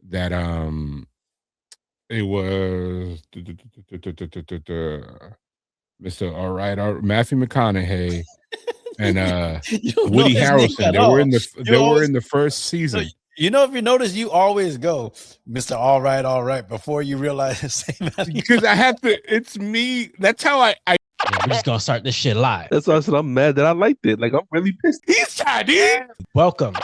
that it was Mr. Matthew McConaughey and You don't know Woody his name Harrelson. at They were all. in the You first so, season. if you notice, you always go, Mr. All right, before you realize his name. Because I have to. It's me. That's how I. We're just gonna start this shit live. That's why I said I'm mad that I liked it. Like I'm really pissed. He's Chinese. Welcome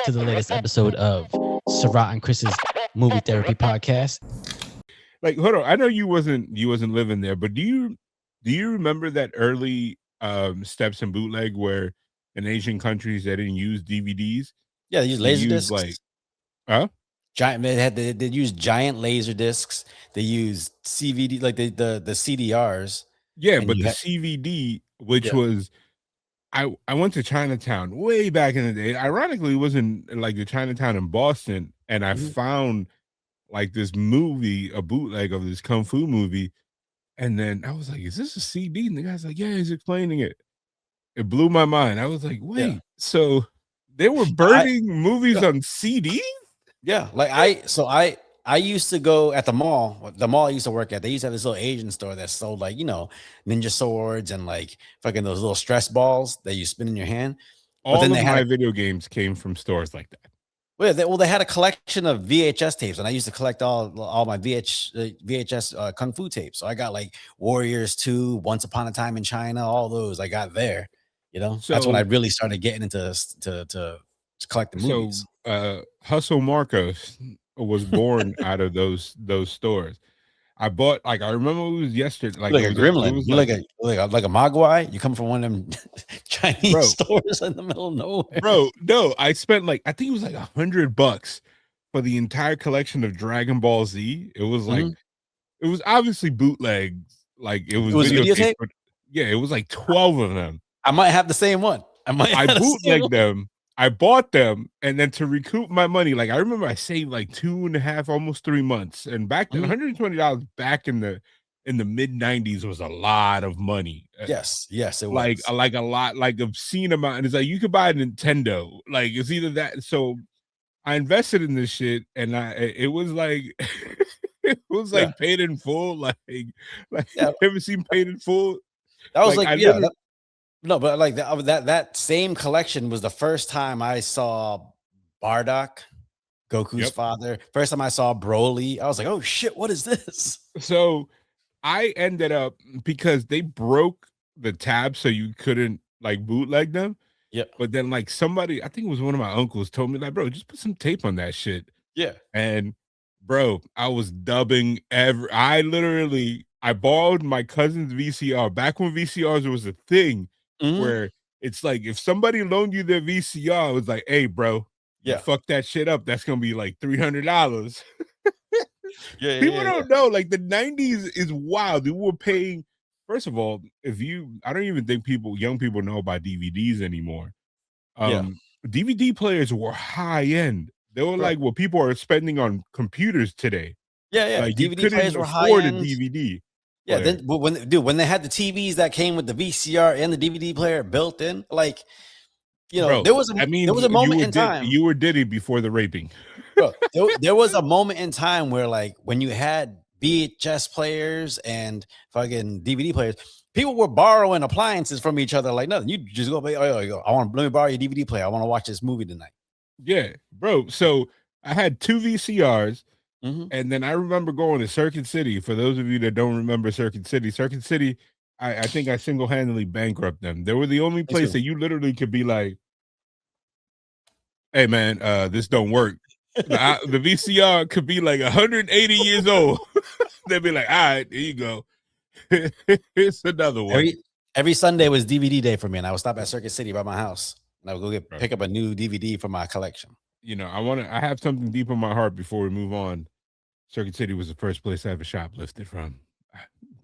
to the latest episode of Sarat and Chris's Movie Therapy Podcast. Like, hold on. I know you wasn't living there, but do you remember that early steps in bootleg where in Asian countries they didn't use DVDs? Yeah, they use laser discs. Like, huh? Giant. They use giant laser discs. They use CVD, like the CDRs. Yeah, but the CVD, which was, I went to Chinatown way back in the day. Ironically, it was in like the Chinatown in Boston, and I found like this movie, a bootleg of this kung fu movie, and then I was like, "Is this a CD?" And the guy's like, "Yeah," he's explaining it. It blew my mind. I was like, "Wait, so they were burning movies on CD?" Yeah, like I used to go at the mall I used to work at. They used to have this little Asian store that sold like, ninja swords and like fucking those little stress balls that you spin in your hand. All of my video games came from stores like that. Well, they had a collection of VHS tapes, and I used to collect all my VHS kung fu tapes. So I got like Warriors 2, Once Upon a Time in China, all those I got there. So that's when I really started getting into to collect the movies. Hustle Marcos was born out of those stores. I bought, like, I remember it was yesterday. Like a gremlin. You like a Mogwai? You come from one of them Chinese stores in the middle of nowhere. Bro, no, I spent like, I think it was like $100 for the entire collection of Dragon Ball Z. It was like, it was obviously bootleg. Like it was videotape. Yeah, it was like 12 of them. I might have the same one. I bootlegged them. I bought them, and then to recoup my money, like I remember I saved like 2.5, almost 3 months. And back then, $120 back in the mid 90s was a lot of money. Yes, it was like a lot, like obscene amount. And it's like you could buy a Nintendo. Like it's either that. So I invested in this shit, and it was like it was like paid in full. Like ever seen Paid in Full? That was no, but like that same collection was the first time I saw Bardock, Goku's father. First time I saw Broly, I was like, "Oh shit, what is this?" So I ended up, because they broke the tabs so you couldn't like bootleg them. Yeah. But then like somebody, I think it was one of my uncles, told me like, "Bro, just put some tape on that shit." Yeah. And bro, I was dubbing I borrowed my cousin's VCR back when VCRs was a thing. Where it's like if somebody loaned you their VCR, it was like, "Hey, bro, fuck that shit up. That's gonna be like $300." People don't know. Like the 90s is wild. We were paying. First of all, I don't even think young people know about DVDs anymore. DVD players were high end. They were like what people are spending on computers today. Yeah. Like DVD players were high end. A DVD. Yeah, then when they had the TVs that came with the VCR and the DVD player built in, like, bro, there was a moment in time. You were Diddy before the raping. Bro, there was a moment in time where, like, when you had VHS players and fucking DVD players, people were borrowing appliances from each other like nothing. You just go, let me borrow your DVD player. I want to watch this movie tonight. Yeah, bro. So I had 2 VCRs. And then I remember going to Circuit City. For those of you that don't remember Circuit City, I think I single-handedly bankrupted them. They were the only place that you literally could be like, "Hey man, this don't work." The VCR could be like 180 years old. They'd be like, "All right, here you go. It's another one." Every Sunday was DVD day for me, and I would stop at Circuit City by my house, and I would go pick up a new DVD for my collection. I have something deep in my heart before we move on. Circuit City was the first place I ever shoplifted from.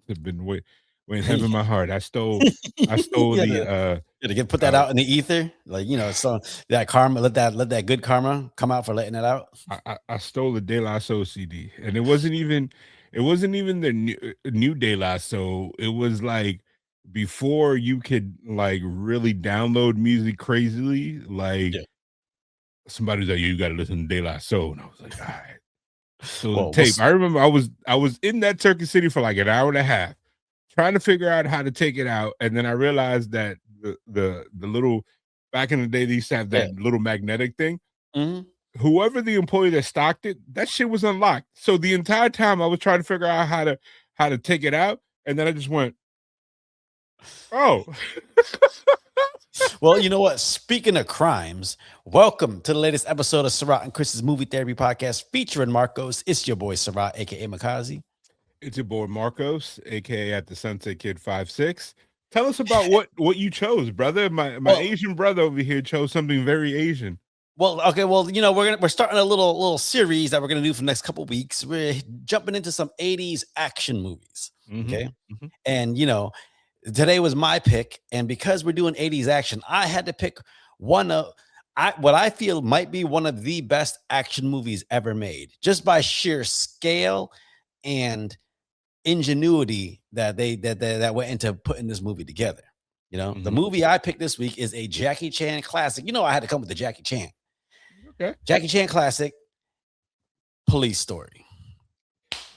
I've been way heavy in my heart. I stole the put that out in the ether, like so that karma, let that good karma come out for letting it out. I stole the De La Soul CD, and it wasn't even the new De La Soul. It was like before you could like really download music crazily, like. Somebody was like, "You got to listen to De La Soul," and I was like, "All right." So the Well, tape. I remember I was in that Turkey City for like an hour and a half trying to figure out how to take it out, and then I realized that the little back in the day they used to have yeah. that little magnetic thing. Mhm. Whoever the employee that stocked it, that shit was unlocked. So the entire time I was trying to figure out how to take it out, and then I just went, "Oh." Well, you know what? Speaking of crimes, welcome to the latest episode of Sarat and Chris's Movie Therapy Podcast featuring Marcos. It's your boy Sarat, aka Makazi. It's your boy Marcos, aka at the Sunset Kid 56. Tell us about what you chose, brother. My Well, Asian brother over here chose something very Asian. Well, okay. Well, you know, we're starting a little series that we're gonna do for the next couple weeks. We're jumping into some 80s action movies. Okay. Mhm. And you know, today was my pick, and because we're doing 80s action, I had to pick one of what I feel might be one of the best action movies ever made, just by sheer scale and ingenuity that went into putting this movie together. You know, the Mhm. movie I picked this week is a Jackie Chan classic. You know, I had to come with the Jackie Chan. Okay. Jackie Chan classic, Police Story.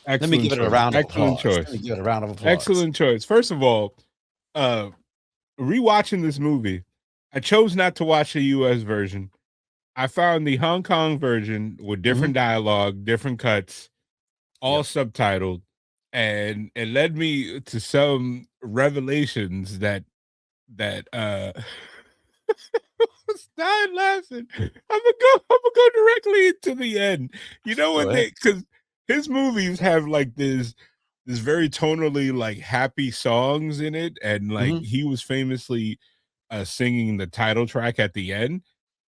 Let me give Excellent it a choice. round of Excellent applause. Let choice. me give it a round of applause. Excellent choice. First of all, rewatching this movie, I chose not to watch the US version. I found the Hong Kong version with different dialogue, different cuts, all subtitled, and it led me to some revelations that I was dying laughing. I'm gonna go directly into the end. You know Go when ahead. because his movies have like this very tonally like happy songs in it, and like he was famously singing the title track at the end.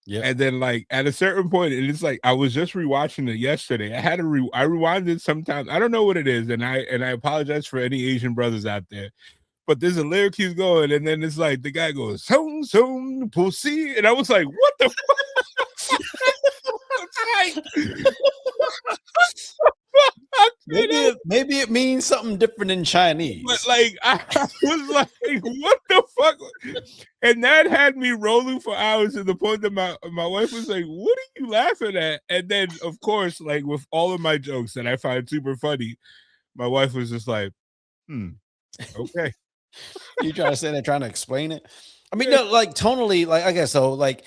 Yeah. And then like at a certain point, and it's like I was just rewatching it yesterday. I had to I rewind it sometimes. I don't know what it is, and I apologize for any Asian brothers out there. But there's a lyric he's going, and then it's like the guy goes, "Soon, pussy," and I was like, "What the fuck?" Maybe it means something different in Chinese. But like I was like, "What the fuck?" And that had me rolling for hours to the point that my wife was like, "What are you laughing at?" And then, of course, like with all of my jokes that I find super funny, my wife was just like, okay." You trying to say they're trying to explain it? I mean, no, like tonally, like I guess so. Like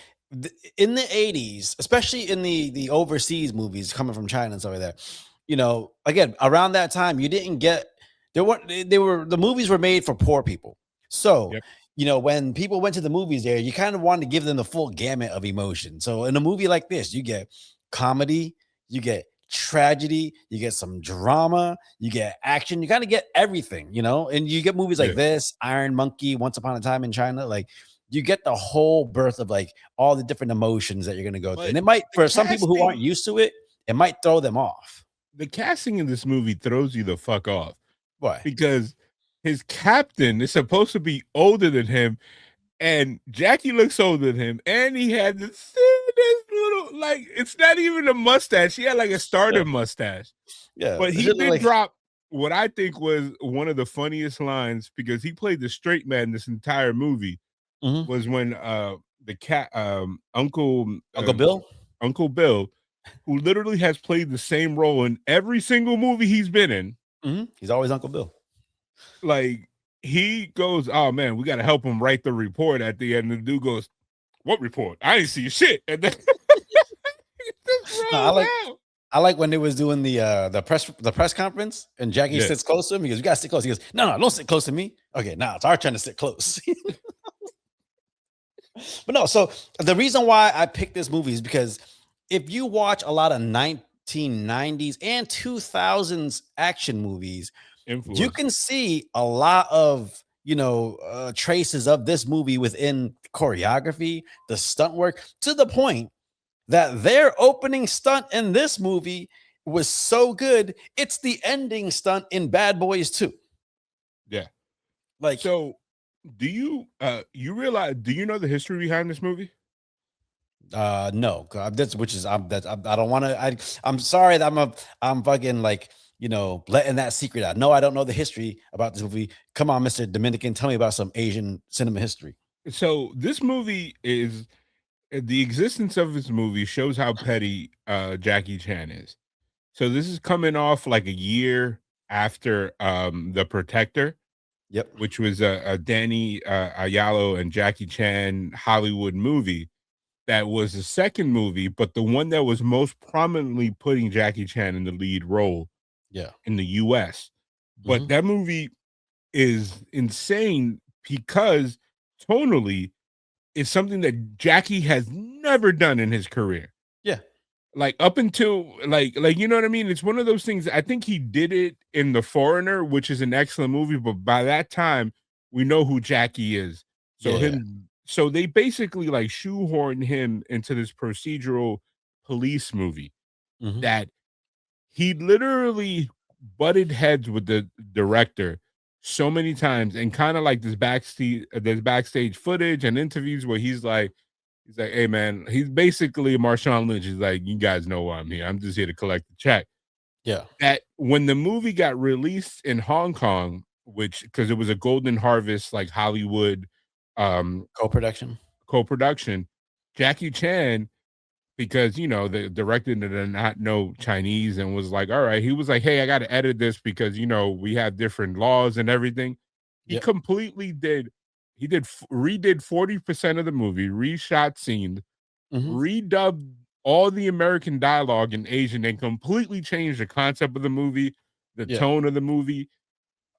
in the 80s, especially in the overseas movies coming from China and stuff like that, you know, again, around that time, you didn't get the movies were made for poor people. So, Yep. you know, when people went to the movies there, you kind of wanted to give them the full gamut of emotion. So in a movie like this, you get comedy, you get tragedy, you get some drama, you get action, you kind of get everything, you know, and you get movies like this, Iron Monkey, Once Upon a Time in China, like you get the whole birth of like all the different emotions that you're going to go through. And it might, for some people who aren't used to it, it might throw them off. The casting in this movie throws you the fuck off. Why? Because his captain is supposed to be older than him, and Jackie looks older than him, and he had this little, like, it's not even a mustache. He had like a starter mustache. Yeah. But he did drop what I think was one of the funniest lines, because he played the straight man this entire movie, was when the cat Uncle Bill, who literally has played the same role in every single movie he's been in. He's always Uncle Bill. Like, he goes, "Oh man, we got to help him write the report." At the end, the dude goes, "What report? I didn't see shit." And then I like when they was doing the press conference, and Jackie sits close to him. He goes, "You gotta sit close." He goes, "No, don't sit close to me." Okay, now it's our turn to sit close. But no, so the reason why I picked this movie is because if you watch a lot of 1990s and 2000s action movies, you can see a lot of, you know, traces of this movie within choreography, the stunt work, to the point that their opening stunt in this movie was so good, it's the ending stunt in Bad Boys 2. Yeah. Like, so do you you realize, do you know the history behind this movie? No, that's which is I don't want to. I'm sorry that I'm fucking like, you know, letting that secret out. No, I don't know the history about this movie. Come on, Mr. Dominican, tell me about some Asian cinema history. So this movie is, the existence of this movie shows how petty Jackie Chan is. So this is coming off like a year after The Protector, Yep. which was a Danny Ayalo and Jackie Chan Hollywood movie. That was the second movie, but the one that was most prominently putting Jackie Chan in the lead role Yeah. in the US. But Mhm. that movie is insane because tonally it's something that Jackie has never done in his career. Yeah. Like up until like you know what I mean? It's one of those things. I think he did it in The Foreigner, which is an excellent movie, but by that time we know who Jackie is. So Yeah. so they basically like shoehorn him into this procedural police movie Mhm. that he literally butted heads with the director so many times, and kind of like this backstage footage and interviews where he's like, hey man, he's basically Marshawn Lynch. He's like, you guys know why I'm here. I'm just here to collect the check. Yeah. That when the movie got released in Hong Kong, which because it was a Golden Harvest like Hollywood Co-production. co-production, Jackie Chan, because you know the director did not know Chinese and was like, all right, he was like, hey, I got to edit this because you know we have different laws and everything. He Yep. completely redid 40% of the movie, reshot scenes, Mhm. redubbed all the American dialogue in Asian, and completely changed the concept of the movie, the Yeah. tone of the movie,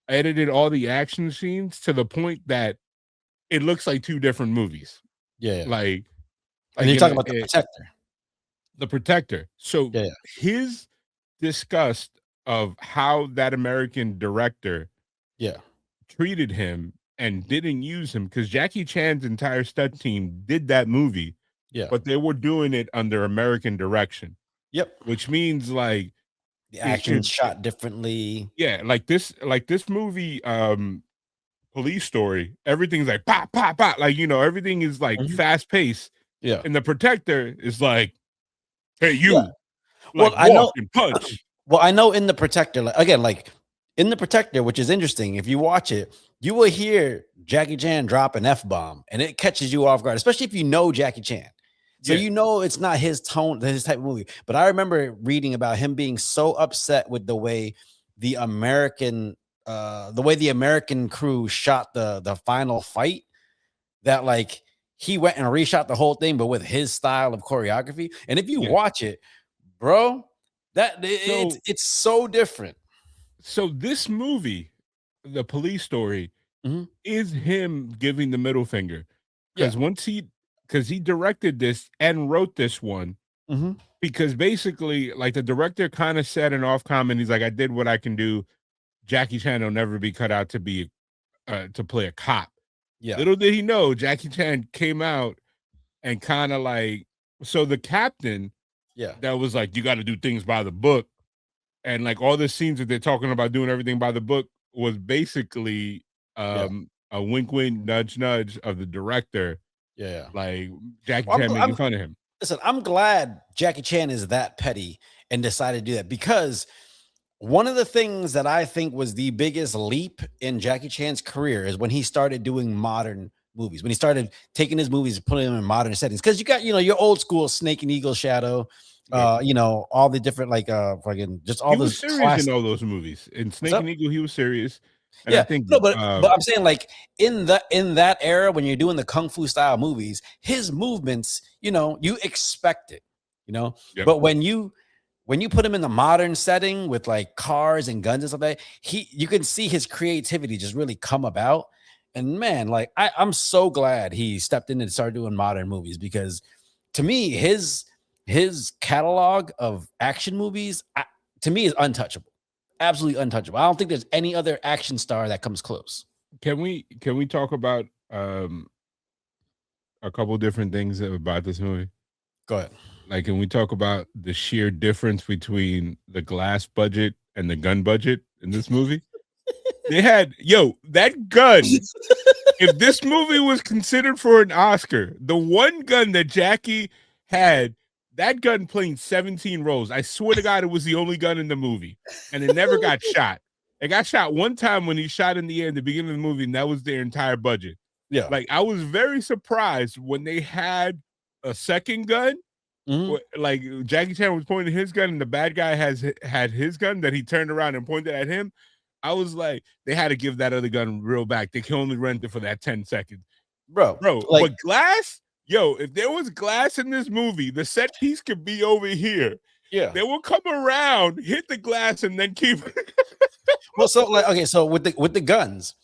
edited all the action scenes to the point that it looks like two different movies. Yeah. Like And you're in talking about The Protector. The Protector. So Yeah. his disgust of how that American director Yeah. treated him and didn't use him, because Jackie Chan's entire stunt team did that movie, Yeah. but they were doing it under American direction, Yep. which means like The it action's should, shot differently. yeah, like this movie, Police Story, everything's like pop, pop, pop, like you know, everything is like Mhm. fast paced, Yeah. and The Protector is like, hey, Yeah. you Well, like I walk know and punch. well, I know in The Protector, like, again, like in The Protector, which is interesting, if you watch it, you will hear Jackie Chan drop an F-bomb and it catches you off guard, especially if you know Jackie Chan. So Yeah. you know it's not his tone, his type of movie. But I remember reading about him being so upset with the way the American crew shot the final fight, that like he went and reshot the whole thing, but with his style of choreography. And if you Yeah. watch it, bro, So it's so different. so this movie, The Police Story, Mhm. is him giving the middle finger. Yeah. Because he directed this and wrote this one, Mhm. because basically, like the director kind of said an off comment, he's like, I did what I can do. Jackie Chan will never be cut out to be to play a cop. Yeah. Little did he know, Jackie Chan came out and kind of like, so the captain Yeah. that was like, you got to do things by the book. And like all the scenes that they're talking about doing everything by the book was basically Yeah. a wink, wink, nudge, nudge of the director, Yeah. like Jackie Well, Chan making fun of him. listen, I'm glad Jackie Chan is that petty and decided to do that, because one of the things that I think was the biggest leap in Jackie Chan's career is when he started doing modern movies, when he started taking his movies and putting them in modern settings. Because you got, your old school Snake and Eagle Shadow, Yep. all the different fucking just all He was those serious in classic. all those movies. In What's Snake up? and Eagle, he was serious. And I Yeah, think no, but I'm saying, like, in that era when you're doing the kung fu style movies, his movements, you expect it, yep. but when you put him in the modern setting with like cars and guns and stuff like that, you can see his creativity just really come about. And man, like I'm so glad he stepped in and started doing modern movies, because to me, his catalog of action movies, to me, is untouchable. Absolutely untouchable. I don't think there's any other action star that comes close. Can we talk about a couple different things about this movie? Go ahead. Like, can we talk about the sheer difference between the glass budget and the gun budget in this movie? They had, that gun. If this movie was considered for an Oscar, the one gun that Jackie had, that gun playing 17 roles. I swear to God, it was the only gun in the movie, and it never got shot. It got shot one time when he shot in the air in the beginning of the movie, and that was their entire budget. Yeah. Like, I was very surprised when they had a second gun Like Jackie Chan was pointing his gun, and the bad guy had his gun that he turned around and pointed at him. I was like, they had to give that other gun real back. They can only rent it for that 10 seconds, bro. But glass, yo, if there was glass in this movie, the set piece could be over here. Yeah, they will come around, hit the glass, and then keep. Well, so okay, so with the guns,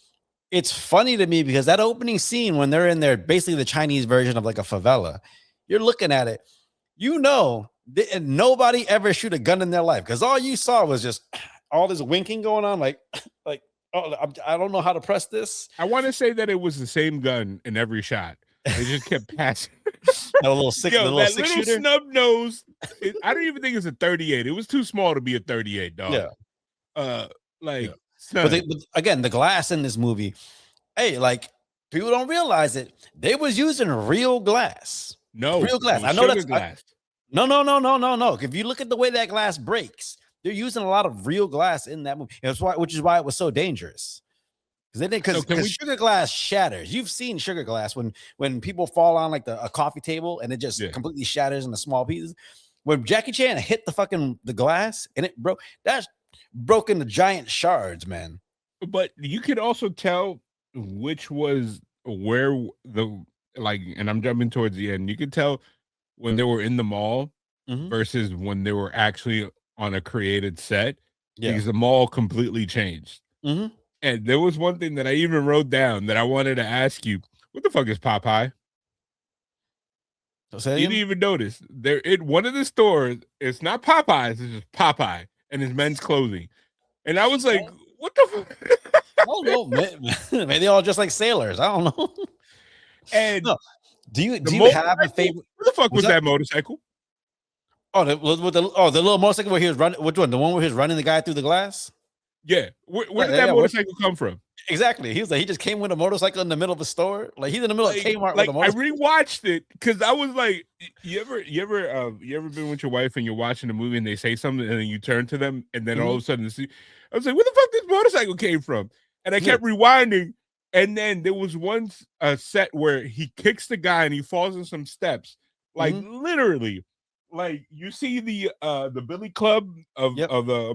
it's funny to me because that opening scene when they're in there, basically the Chinese version of like a favela, you're looking at it, and nobody ever shoot a gun in their life because all you saw was just all this winking going on, like oh, I don't know how to press this. I want to say that it was the same gun in every shot. They just kept passing. A little six, Yo, that six little shooter. snub nose. I don't even think it's a 38. It was too small to be a 38, dog. Yeah. But again, the glass in this movie, hey, like people don't realize it. They was using real glass. No, real glass. I know that's glass. No. If you look at the way that glass breaks, they're using a lot of real glass in that movie. That's why, which is why it was so dangerous. Because sugar glass shatters. You've seen sugar glass when people fall on like a coffee table and it just completely shatters into small pieces. When Jackie Chan hit the glass and it broke, that's broken the giant shards, man. But you could also tell which was where and I'm jumping towards the end. You could tell when they were in the mall versus when they were actually on a created set because the mall completely changed. And there was one thing that I even wrote down that I wanted to ask you. What the fuck is Popeye? You didn't even notice. There in one of the stores, it's not Popeyes, it's just Popeye and his men's clothing. And I was like, what the fuck? I don't know. Maybe they all just like sailors. I don't know. And do you have a favorite? Where the fuck was that motorcycle? Oh, the little motorcycle where he was running. Which one? The one where he was running the guy through the glass? Yeah. Where did that motorcycle come from? Exactly. He was like, he just came with a motorcycle in the middle of a store. Like he's in the middle of Kmart with a motorcycle. I rewatched it because I was like, you ever been with your wife and you're watching a movie and they say something and then you turn to them and then all of a sudden I was like, where the fuck this motorcycle came from? And I kept rewinding. And then there was one set where he kicks the guy and he falls in some steps. Like literally, like you see the Billy Club of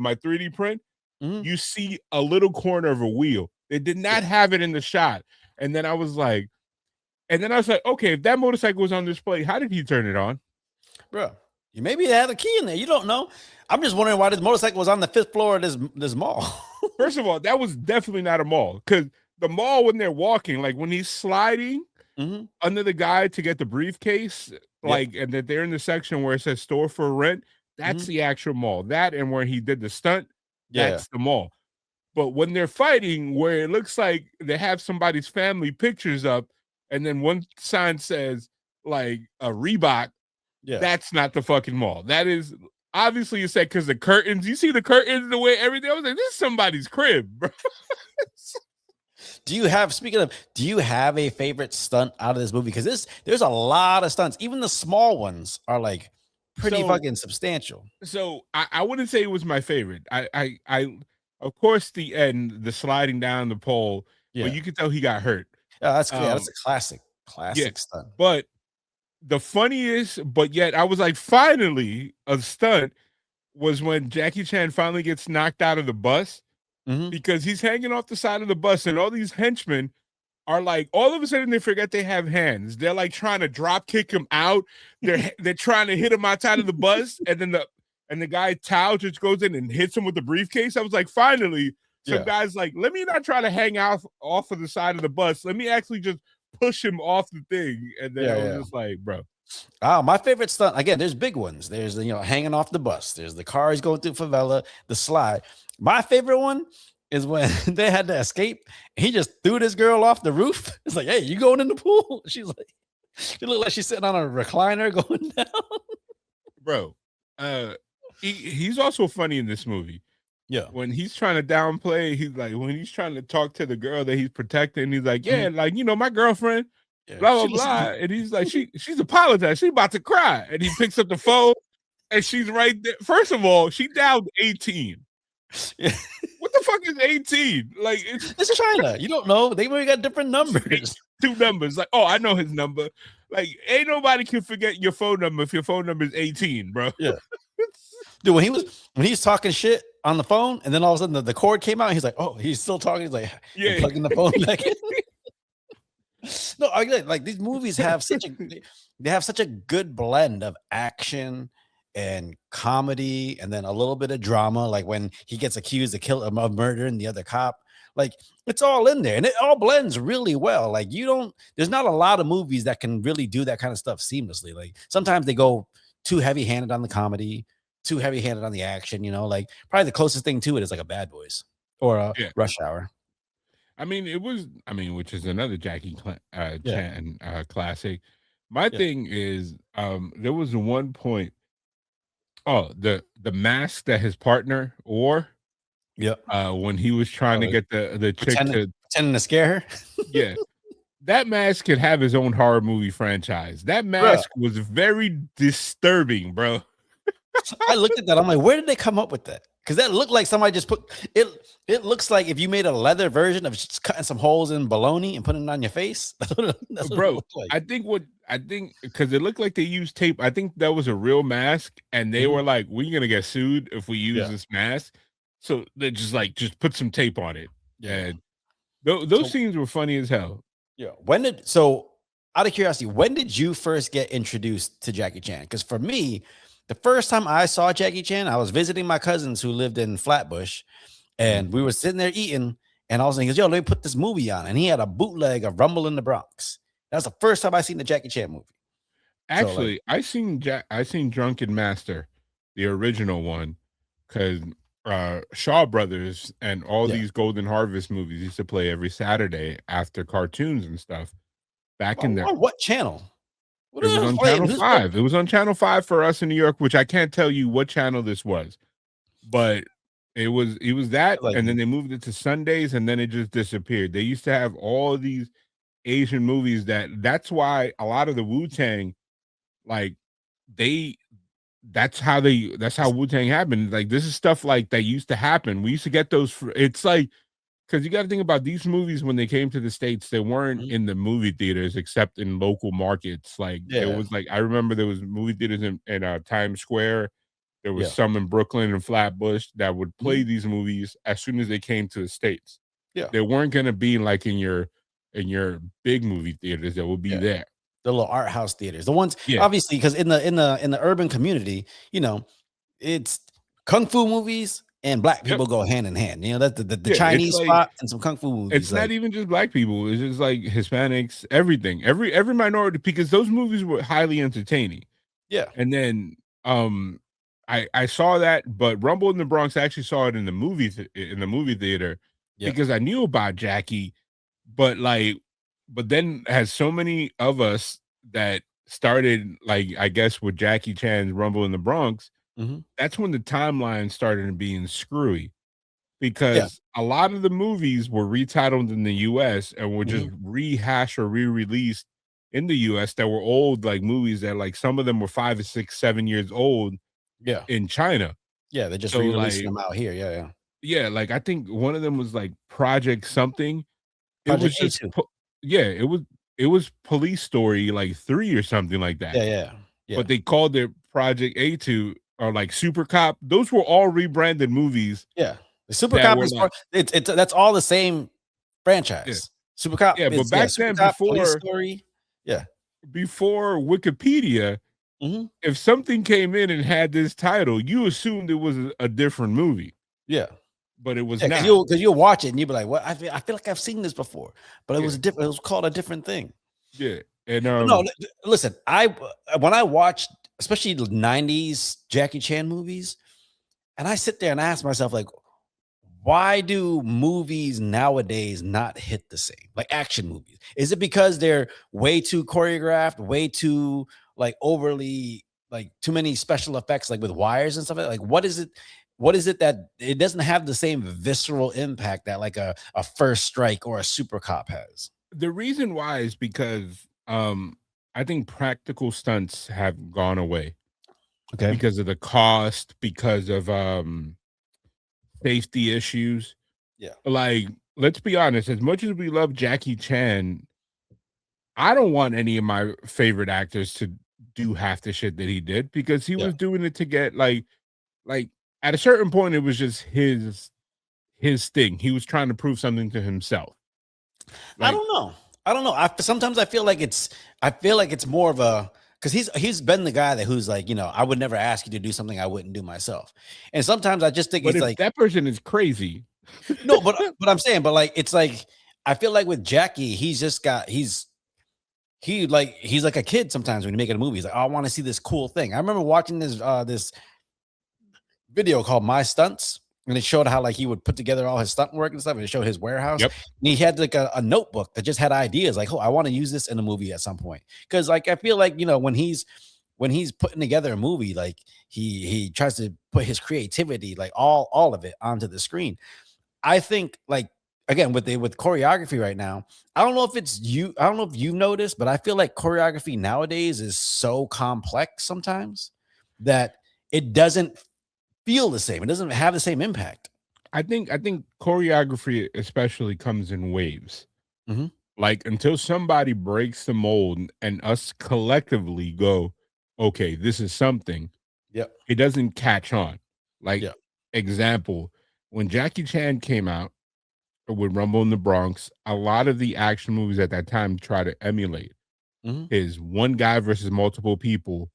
my 3D print. You see a little corner of a wheel. They did not have it in the shot. And then I was like, okay, if that motorcycle was on display, how did he turn it on? Bro, maybe it had a key in there. You don't know. I'm just wondering why this motorcycle was on the 5th floor of this mall. First of all, that was definitely not a mall. Because the mall, when they're walking, like when he's sliding under the guy to get the briefcase, and that they're in the section where it says store for rent, that's the actual mall. That and where he did the stunt, that's the mall. But when they're fighting, where it looks like they have somebody's family pictures up, and then one sign says like a Reebok, that's not the fucking mall. That is obviously you said because the curtains. You see the curtains, the way everything. I was like, this is somebody's crib, bro. Do you have a favorite stunt out of this movie? Because there's a lot of stunts. Even the small ones are like pretty fucking substantial. So I wouldn't say it was my favorite. I of course the end, the sliding down the pole, but you could tell he got hurt. Yeah, that's a classic stunt. But the funniest, but yet I was like, finally a stunt was when Jackie Chan finally gets knocked out of the bus because he's hanging off the side of the bus and all these henchmen are like, all of a sudden they forget they have hands. They're like trying to drop kick him out. They're trying to hit him outside of the bus, and then the guy Tao just goes in and hits him with the briefcase. I was like, finally, some guy's like, let me not try to hang off of the side of the bus. Let me actually just push him off the thing. And then I was just like, bro. My favorite stunt, again, there's big ones. There's hanging off the bus. There's the cars going through favela, the slide. My favorite one is when they had to escape. He just threw this girl off the roof. It's like, hey, you going in the pool? She's like, she looked like she's sitting on a recliner going down. Bro, he's also funny in this movie. Yeah. When he's trying to downplay, he's like, when he's trying to talk to the girl that he's protecting, he's like, like, my girlfriend, blah, blah, blah. And he's like, she's apologized. She's about to cry. And he picks up the phone and she's right there. First of all, she dialed 18. Yeah. What the fuck is 18? Like, it's China. You don't know. They got different numbers. 2 numbers. Like, oh, I know his number. Like, ain't nobody can forget your phone number if your phone number is 18, bro. Yeah. Dude, when he's talking shit on the phone, and then all of a sudden the cord came out, he's like, "Oh, he's still talking." He's like, and Yeah. plugging the phone back in. No, I get it. Like these movies have they have such a good blend of action and comedy, and then a little bit of drama. Like when he gets accused of murdering the other cop, like it's all in there, and it all blends really well. Like there's not a lot of movies that can really do that kind of stuff seamlessly. Like sometimes they go too heavy handed on the comedy, too heavy handed on the action. Like probably the closest thing to it is like a Bad Boys or a Yeah. Rush Hour. Which is another Jackie Yeah. Chan classic. My Yeah. thing is, there was one point. Oh, the mask that his partner wore, Yep. when he was trying to get the chick to, Pretending to scare her. yeah, that mask could have his own horror movie franchise. That Bruh. mask was very disturbing, bro. I looked at that. I'm like, where did they come up with that? Because that looked like somebody just put it. It looks like if you made a leather version of just cutting some holes in bologna and putting it on your face. That's what it Bro, looked like. I think because it looked like they used tape. I think that was a real mask, and they were like, "We're gonna get sued if we use this mask." So they just put some tape on it. Yeah. And those scenes were funny as hell. Yeah. Out of curiosity, when did you first get introduced to Jackie Chan? Because for me, the first time I saw Jackie Chan, I was visiting my cousins who lived in Flatbush, and we were sitting there eating, and all of a sudden he goes, "Yo, let me put this movie on," and he had a bootleg of Rumble in the Bronx. That was the first time I seen the Jackie Chan movie. Actually, I seen Drunken Master, the original one, because Shaw Brothers and all these Golden Harvest movies used to play every Saturday after cartoons and stuff. Back in the On what channel? It was on Channel 5. It was on Channel 5 for us in New York, which I can't tell you what channel this was, but it was that, and then they moved it to Sundays, and then it just disappeared. They used to have all these Asian movies that's why a lot of the Wu-Tang, like that's how Wu-Tang happened. Like this is stuff like that used to happen. We used to get those it's like, because you got to think about these movies when they came to the States, they weren't in the movie theaters except in local markets. Like there was I remember there was movie theaters in Times Square. There was some in Brooklyn and Flatbush that would play these movies as soon as they came to the States. Yeah. They weren't gonna be like in your big movie theaters that would be there. The little art house theaters, the ones Yeah. obviously, because in the urban community, it's kung fu movies and black people go hand in hand. That's the Chinese spot and some kung fu movies. It's not even just black people. It's just like Hispanics, everything, every minority, because those movies were highly entertaining. Yeah. And then I saw that, but Rumble in the Bronx, I actually saw it in the movie theater because I knew about Jackie, but then has so many of us that started, like, I guess with Jackie Chan's Rumble in the Bronx, that's when the timeline started being screwy, because a lot of the movies were retitled in the US and were just rehashed or re-released in the US that were old, like movies that, like, some of them were 5 or 6, 7 years old in China. Yeah, they're just re-releasing them out here. Yeah. Yeah, like I think one of them was like Project something. Project It was just it was Police Story like 3 or something like that. Yeah. But they called it Project A2 or like Super Cop. Those were all rebranded movies. Yeah. The Super Cop is that's all the same franchise. Yeah. Super Cop. Yeah, but back then, Police Story. Yeah. Before Wikipedia, if something came in and had this title, you assumed it was a different movie. Yeah. But it was not. Because you'll watch it and you'll be like, "What? I feel like I've seen this before," but it was different. It was called a different thing. Yeah, and no, listen. When I watched, especially the '90s Jackie Chan movies, and I sit there and ask myself, like, why do movies nowadays not hit the same? Like action movies, is it because they're way too choreographed, way too like overly like too many special effects, like with wires and stuff like what is it? What is it that it doesn't have the same visceral impact that like a First Strike or a Super Cop has? The reason why is because I think practical stunts have gone away. Okay. Because of the cost, because of safety issues. Yeah. Like, let's be honest, as much as we love Jackie Chan, I don't want any of my favorite actors to do half the shit that he did because he Yeah. was doing it to get like at a certain point it was just his thing. He was trying to prove something to himself. I Like don't know. I don't know. Sometimes I feel like it's more of a because he's been the guy who's like, I would never ask you to do something I wouldn't do myself. And sometimes I just think but it's if like, that person is crazy, no, but I'm saying, but like it's like I feel like with Jackie, he's like a kid sometimes when you make a movie. He's like, oh, I want to see this cool thing. I remember watching this video called My Stunts, and it showed how like he would put together all his stunt work and stuff, and it showed his warehouse. Yep. And he had like a notebook that just had ideas, like, oh, I want to use this in a movie at some point. Because like I feel like when he's putting together a movie, like he tries to put his creativity, like all of it, onto the screen. I think like again with choreography right now, I don't know if you've noticed, but I feel like choreography nowadays is so complex sometimes that it doesn't feel the same. It doesn't have the same impact. I think choreography especially comes in waves. Mhm. Like until somebody breaks the mold and us collectively go, okay, this is something, Yep. it doesn't catch on. Like Yep. example, when Jackie Chan came out with Rumble in the Bronx, a lot of the action movies at that time try to emulate Mhm. his one guy versus multiple people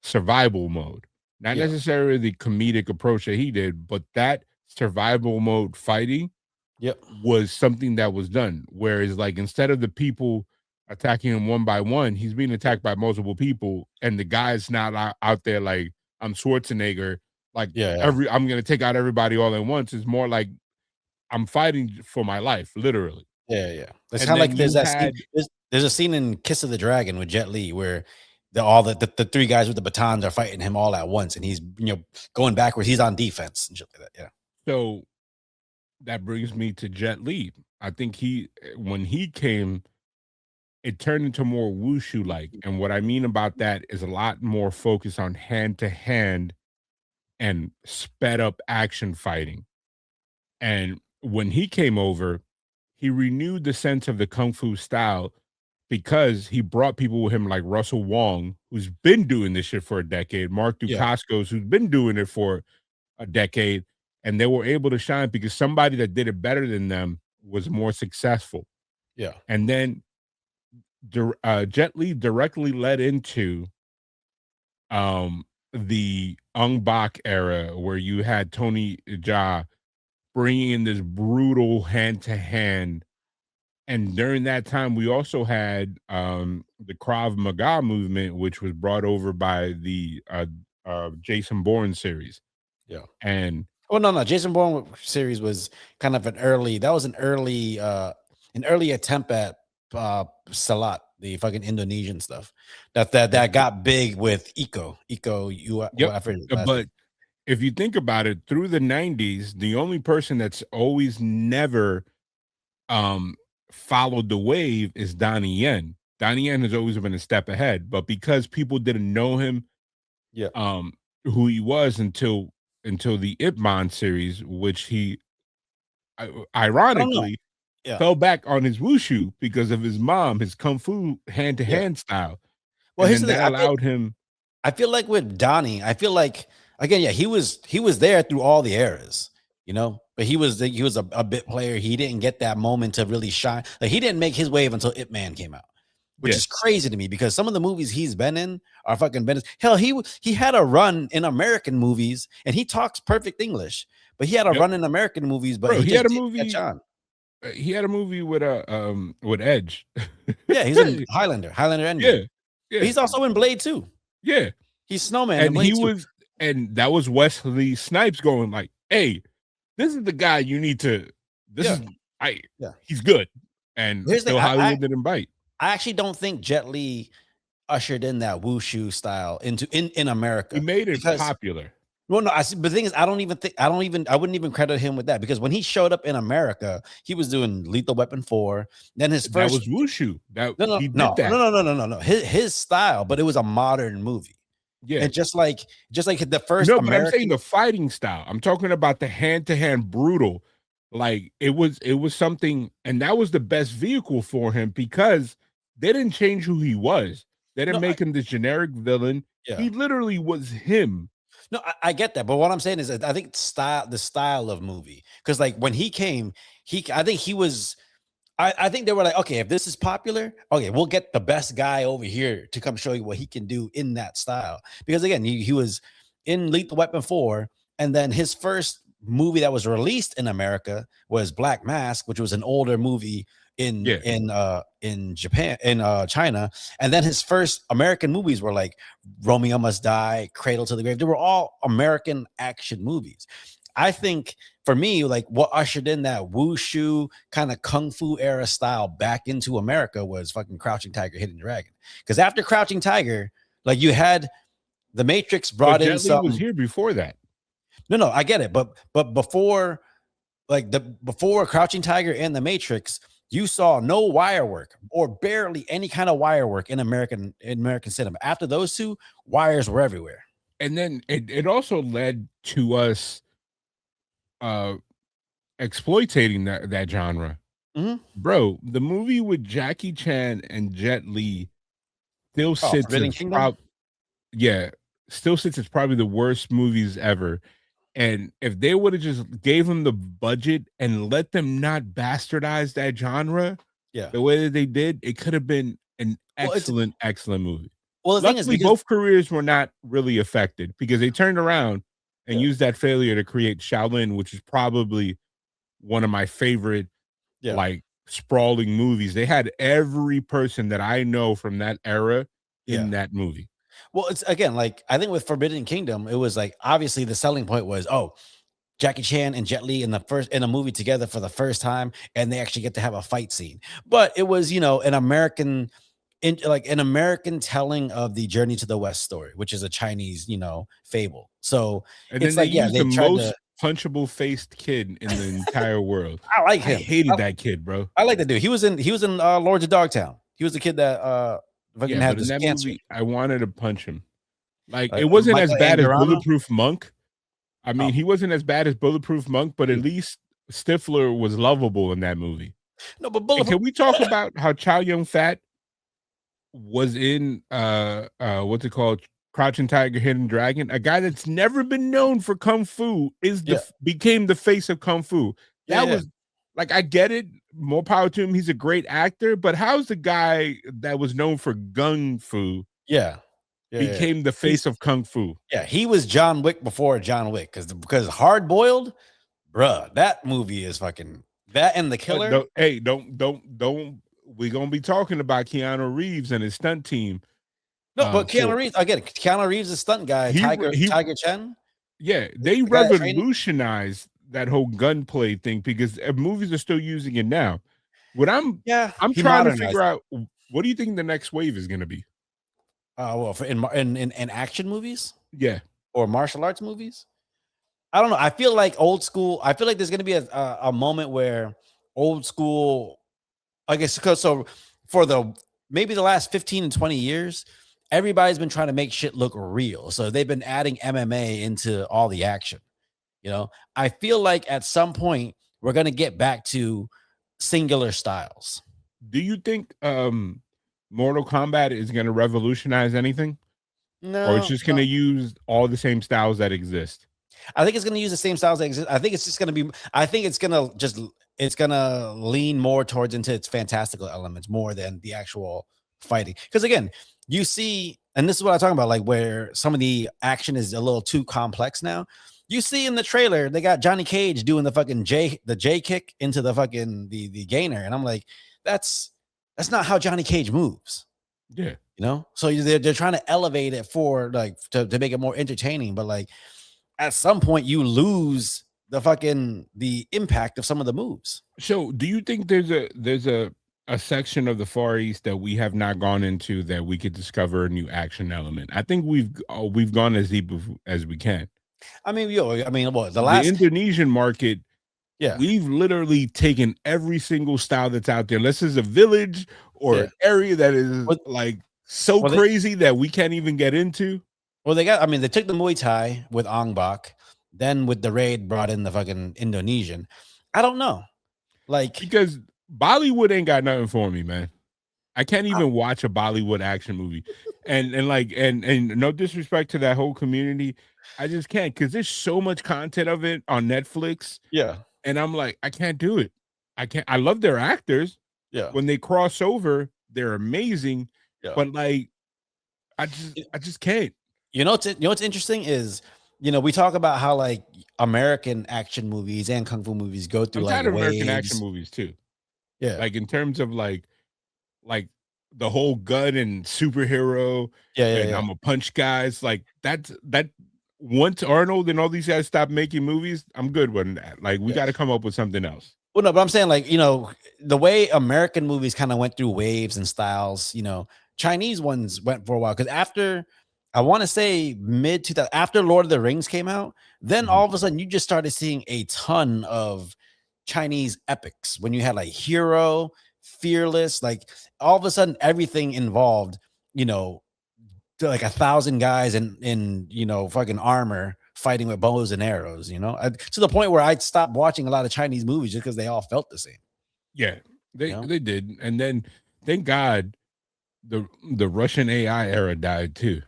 survival mode. Not Yeah. necessarily the comedic approach that he did, but that survival mode fighting Yep. was something that was done. Whereas, like, instead of the people attacking him one by one, he's being attacked by multiple people, and the guy's not out there like I'm Schwarzenegger, like Yeah. Yeah. I'm gonna take out everybody all at once. It's more like I'm fighting for my life, literally. Yeah. Yeah. It's And kind of then like there's you that scene. had There's a scene in Kiss of the Dragon with Jet Li where all the three guys with the batons are fighting him all at once, and he's going backwards. He's on defense and shit like that. Yeah. so that brings me to Jet Li. I think when he came, it turned into more wushu like. And what I mean about that is a lot more focus on hand to hand and sped up action fighting. And when he came over, he renewed the sense of the kung fu style because he brought people with him like Russell Wong, who's been doing this shit for a decade, Mark Yeah. Dacascos, who's been doing it for a decade, and they were able to shine because somebody that did it better than them was more successful. Yeah. And then Jet Li directly led into um the Ong Bak era where you had Tony Jaa bringing in this brutal hand to hand. And during that time, we also had the Krav Maga movement, which was brought over by the Jason Bourne series. Yeah. And Oh no. Jason Bourne series was kind of an early. That was an early attempt at Salat, the fucking Indonesian stuff. That got big with Eco. yep, I forget his last but name. if you think about it, through the 90s, the only person that's always never um followed the wave is Donnie Yen. Donnie Yen has always been a step ahead, but because people didn't know him Yeah. who he was until the Ip Man series, which he I don't know. ironically Yeah. fell back on his wushu because of his mom, his kung fu hand to Yeah. hand style, Well, and here's then the thing. that allowed him. I feel like with Donnie, I feel like again, yeah, he was there through all the eras, but he was a bit player. He didn't get that moment to really shine. Like he didn't make his wave until Ip Man came out, which Yeah, is crazy to me because some of the movies he's been in are fucking been. Hell, he had a run in American movies and he talks perfect English, but he had a yep, run in American movies, but bro. he He just had a didn't catch movie. on. He had a movie with Edge. Yeah, he's in Highlander Yeah, Endgame, but yeah, he's also in Blade too. yeah. He's Snowman in And Blade too. and that was Wesley Snipes going like, "Hey, this is the guy you need to. This Yeah, is I. yeah. He's good." And Here's the still thing. Hollywood didn't bite. I actually don't think Jet Li ushered in that wushu style in He America made it because popular. well, no, but the thing is, I wouldn't even credit him with that because when he showed up in America, he was doing Lethal Weapon 4. Then his That first was wushu. That no, no, he no, did that. no, no, no, no, no, no. His style, but it was a modern movie, Yeah. and just like the first No, but I'm saying American, the fighting style. I'm talking about the hand to hand brutal. Like it was something, and that was the best vehicle for him because they didn't change who he was. They didn't No, make him this generic villain. yeah. He literally was him. No, I get that, but what I'm saying is, that I think the style of movie, because like when he came, I think he was. I think they were like, okay, if this is popular, okay, we'll get the best guy over here to come show you what he can do in that style. Because again, he was in Lethal Weapon 4, and then his first movie that was released in America was Black Mask, which was an older movie in Yeah. in Japan, in China. And then his first American movies were like Romeo Must Die, Cradle to the Grave. They were all American action movies. I think for me, like what ushered in that wushu kind of kung fu era style back into America was fucking Crouching Tiger, Hidden Dragon. Because after Crouching Tiger, like you had The Matrix brought But in Jet Li was some. here before that. No, I get it, but before, like before Crouching Tiger and The Matrix, you saw no wire work or barely any kind of wire work in American cinema. After those two, wires were everywhere. And then it also led to us exploiting that genre. Mhm. Bro, the movie with Jackie Chan and Jet Li still sits Forbidden as Kingdom? still sits as probably the worst movies ever. And if they would have just gave them the budget and let them not bastardize that genre Yeah. the way that they did, it could have been an Well, excellent movie. Well, the thing is, Luckily, because both careers were not really affected because they turned around and Yeah. used that failure to create Shaolin, which is probably one of my favorite Yeah. like sprawling movies. They had every person that I know from that era in that movie. Well, it's again like I think with Forbidden Kingdom, it was like obviously the selling point was, oh, Jackie Chan and Jet Li in a movie together for the first time, and they actually get to have a fight scene. But it was, an American an American telling of the Journey to the West story, which is a Chinese, fable. So And it's then they like, yeah, used the they tried most to. punchable faced kid in the entire world. I like I him. hated that kid, bro. I like that dude. He was in Lords of Dogtown. He was the kid that fucking Yeah, had but in this that cancer. movie, I wanted to punch him. Like it wasn't as Michael bad as Angarano? Bulletproof Monk. I mean, Oh. he wasn't as bad as Bulletproof Monk, but at least Stifler was lovable in that movie. No, but And Bulletproof. can we talk about how Chow Yun Fat was in what's it called? Crouching Tiger, Hidden Dragon? A guy that's never been known for kung fu became the face of kung fu. That was like, I get it. More power to him. He's a great actor, but how's the guy that was known for gung fu became the face of kung fu? Yeah, he was John Wick before John Wick because Hard Boiled, bruh, that movie is fucking that and The Killer. Don't. We're gonna be talking about Keanu Reeves and his stunt team. No, but Keanu Reeves, I get it. Keanu Reeves is a stunt guy. Tiger Chen. Yeah, they revolutionized that whole gunplay thing because movies are still using it now. What I'm trying to figure out, what do you think the next wave is gonna be? Well, for in action movies, or martial arts movies. I don't know. I feel like old school. I feel like there's gonna be a moment where old school. I guess so for maybe the last 15 and 20 years, everybody's been trying to make shit look real. So they've been adding MMA into all the action. I feel like at some point we're gonna get back to singular styles. Do you think Mortal Kombat is gonna revolutionize anything? No, or it's just gonna use all the same styles that exist? I think it's going to use the same styles that exist. I think it's just going to be. I think it's going to lean more towards into its fantastical elements more than the actual fighting. Because again, you see, and this is what I'm talking about, like where some of the action is a little too complex now. You see in the trailer, they got Johnny Cage doing the fucking J kick into the fucking the gainer, and I'm like, that's not how Johnny Cage moves. Yeah, So they're trying to elevate it for like to make it more entertaining, but like. At some point you lose the impact of some of the moves. So do you think there's a section of the Far East that we have not gone into that we could discover a new action element? I think we've gone as deep as we can. I mean, the Indonesian market, we've literally taken every single style that's out there. Unless there's a village or an area that is crazy that we can't even get into. Well, they took the Muay Thai with Ong Bak, then with the Raid brought in the fucking Indonesian. I don't know. Like, because Bollywood ain't got nothing for me, man. I can't even watch a Bollywood action movie, and like and no disrespect to that whole community, I just can't because there's so much content of it on Netflix, Yeah. and I'm like, I can't do it. I can't. I love their actors Yeah. when they cross over, they're amazing, Yeah. but like, I just can't. What's interesting is, we talk about how like American action movies and kung fu movies go through I'm like tired of American action waves. movies too. Yeah. Like in terms of like the whole gun and superhero Yeah. Yeah. and Yeah. I'm a punch guys like that once Arnold and all these guys stop making movies, I'm good with that. Like we Yeah. got to come up with something else. Well, no, but I'm saying like, the way American movies kind of went through waves and styles, Chinese ones went for a while. Cause after I want to say mid 2000, after Lord of the Rings came out, then Mhm. all of a sudden you just started seeing a ton of Chinese epics when you had like Hero, Fearless, like all of a sudden everything involved, to like 1,000 guys in fucking armor fighting with bows and arrows, to the point where I'd stop watching a lot of Chinese movies just because they all felt the same. Yeah, You know? they did, and then thank God the Russian AI era died too.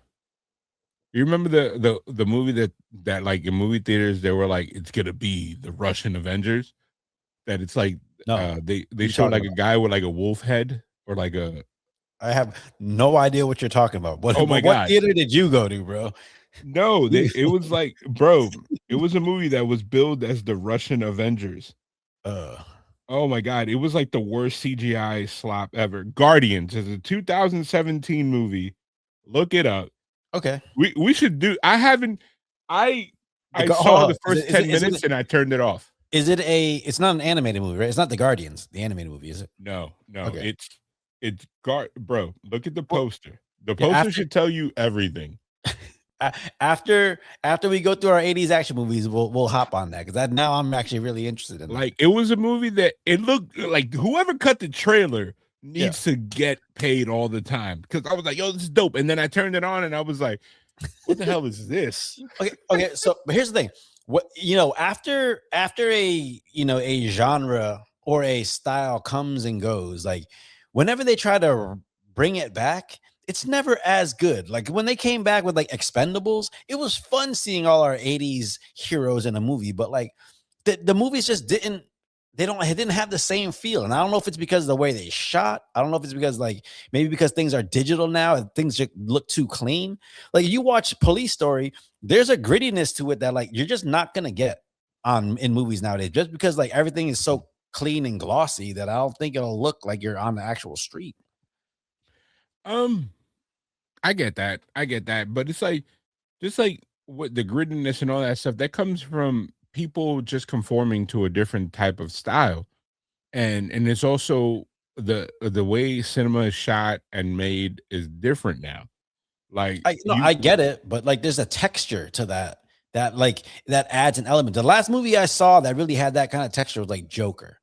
You remember the movie that like in movie theaters they were like it's gonna be the Russian Avengers, that it's like No, they you showed talking like a about? guy with like a wolf head or like a I have no idea what you're talking about. What oh my what god. theater did you go to, bro? No, it was like, bro, it was a movie that was billed as the Russian Avengers. Uh, Oh my god, it was like the worst CGI slop ever. Guardians is a 2017 movie. Look it up. okay. We should do. I haven't. I I Hold saw on. the first 10 minutes and I turned it off. It's not an animated movie, right? It's not the Guardians, the animated movie, is it? No, no, Okay. it's guard, bro. Look at the Well, poster. The yeah, poster should tell you everything. after we go through our 80s action movies, we'll hop on that because now I'm actually really interested in that. Like it was a movie that it looked like whoever cut the trailer Yeah. needs to get paid all the time because I was like, yo, this is dope. And then I turned it on and I was like, what the hell is this? Okay. So, but here's the thing: what after a genre or a style comes and goes, like whenever they try to bring it back, it's never as good. Like when they came back with like Expendables, it was fun seeing all our 80s heroes in a movie, but like the movies just it didn't have the same feel. And I don't know if it's because of the way they shot. I don't know if it's because like maybe because things are digital now and things just look too clean. Like you watch Police Story, there's a grittiness to it that like you're just not gonna get in movies nowadays, just because like everything is so clean and glossy that I don't think it'll look like you're on the actual street. Um, I get that. I get that. But it's like just like what the grittiness and all that stuff that comes from people just conforming to a different type of style. And it's also the way cinema is shot and made is different now. Like I get it, but like there's a texture to that like that adds an element. The last movie I saw that really had that kind of texture was like Joker.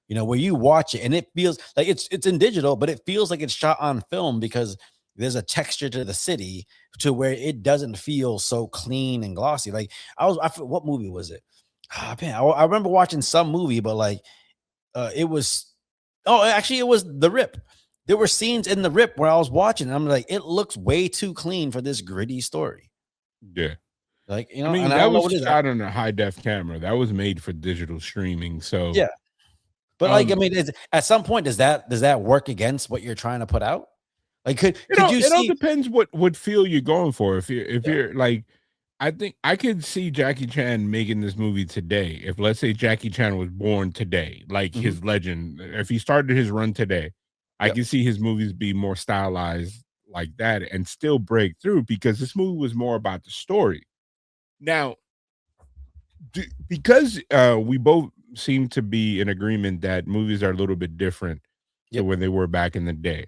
Where you watch it and it feels like it's in digital, but it feels like it's shot on film because there's a texture to the city to where it doesn't feel so clean and glossy. Like what movie was it? Ah, man, I remember watching some movie, but like it was actually it was The Rip. There were scenes in The Rip where I was watching and I'm like, it looks way too clean for this gritty story. yeah. Like, I mean, and I that don't know was what it is. shot on a high def camera. That was made for digital streaming. So Yeah. But like, I um mean, at some point, does that work against what you're trying to put out? Like, could you it all see? depends what feel you're going for. If Yeah. you're like, I think I could see Jackie Chan making this movie today. If let's say Jackie Chan was born today, like Mhm. his legend, if he started his run today, I Yep. can see his movies be more stylized like that and still break through because this movie was more about the story. Now, because we both seem to be in agreement that movies are a little bit different to Yep. when they were back in the day.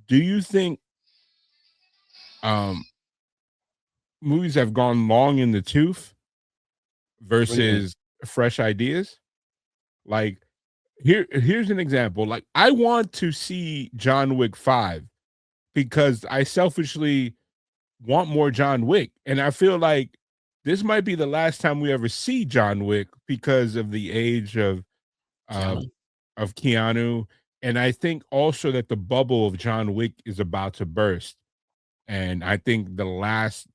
Do you think um movies have gone long in the tooth What do you mean? versus fresh ideas? Like here's an example. Like I want to see John Wick 5 because I selfishly want more John Wick. And I feel like this might be the last time we ever see John Wick because of the age of uh Keanu? Keanu And I think also that the bubble of John Wick is about to burst. And I think the last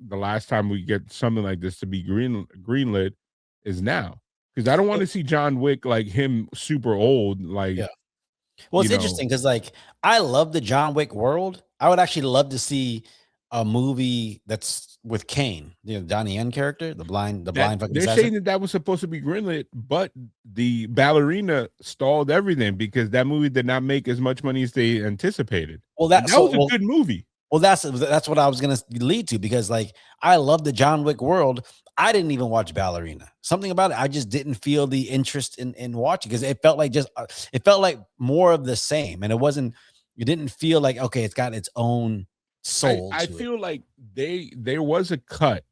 time we get something like this to be greenlit is now. Because I don't want to see John Wick like him super old, like Yeah. Well, it's interesting because like I love the John Wick world. I would actually love to see a movie that's with Kane, Donnie Yen character, the blind fucking they're assassin. saying that was supposed to be greenlit, but the ballerina stalled everything because that movie did not make as much money as they anticipated. Well, And that was a good movie. Well, that's what I was gonna lead to because like I love the John Wick world. I didn't even watch Ballerina. Something about it, I just didn't feel the interest in watching because it felt like it felt like more of the same, and it didn't feel like okay, it's got its own soul. I to it. feel like there was a cut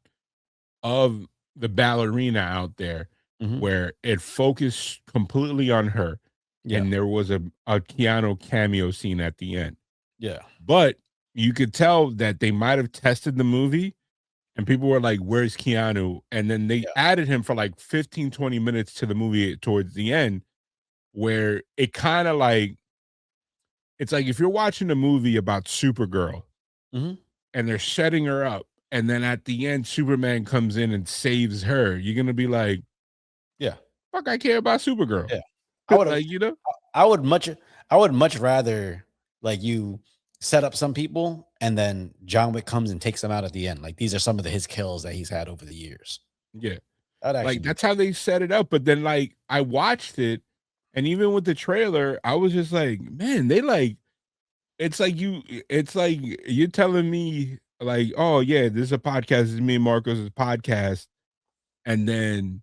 of the ballerina out there Mhm. where it focused completely on her, Yeah, and there was a Keanu cameo scene at the end. yeah, But you could tell that they might have tested the movie and people were like, "Where's Keanu?" And then they yeah. added him for like 15, 20 minutes to the movie towards the end, where it kind of like it's like if you're watching a movie about Supergirl Mhm. and they're setting her up, and then at the end, Superman comes in and saves her, you're gonna be like, Yeah, "Fuck, I care about Supergirl." yeah. I would Like, you know? I would much I would much rather like you set up some people and then John Wick comes and takes them out at the end. Like these are some of his kills that he's had over the years. Yeah. That'd actually Like, be that's how they set it up, but then, like, I watched it, and even with the trailer, I was just like, "Man, they, like" it's like you're telling me, like, "Oh, yeah, this is a podcast, this is me and Marcos' podcast," and then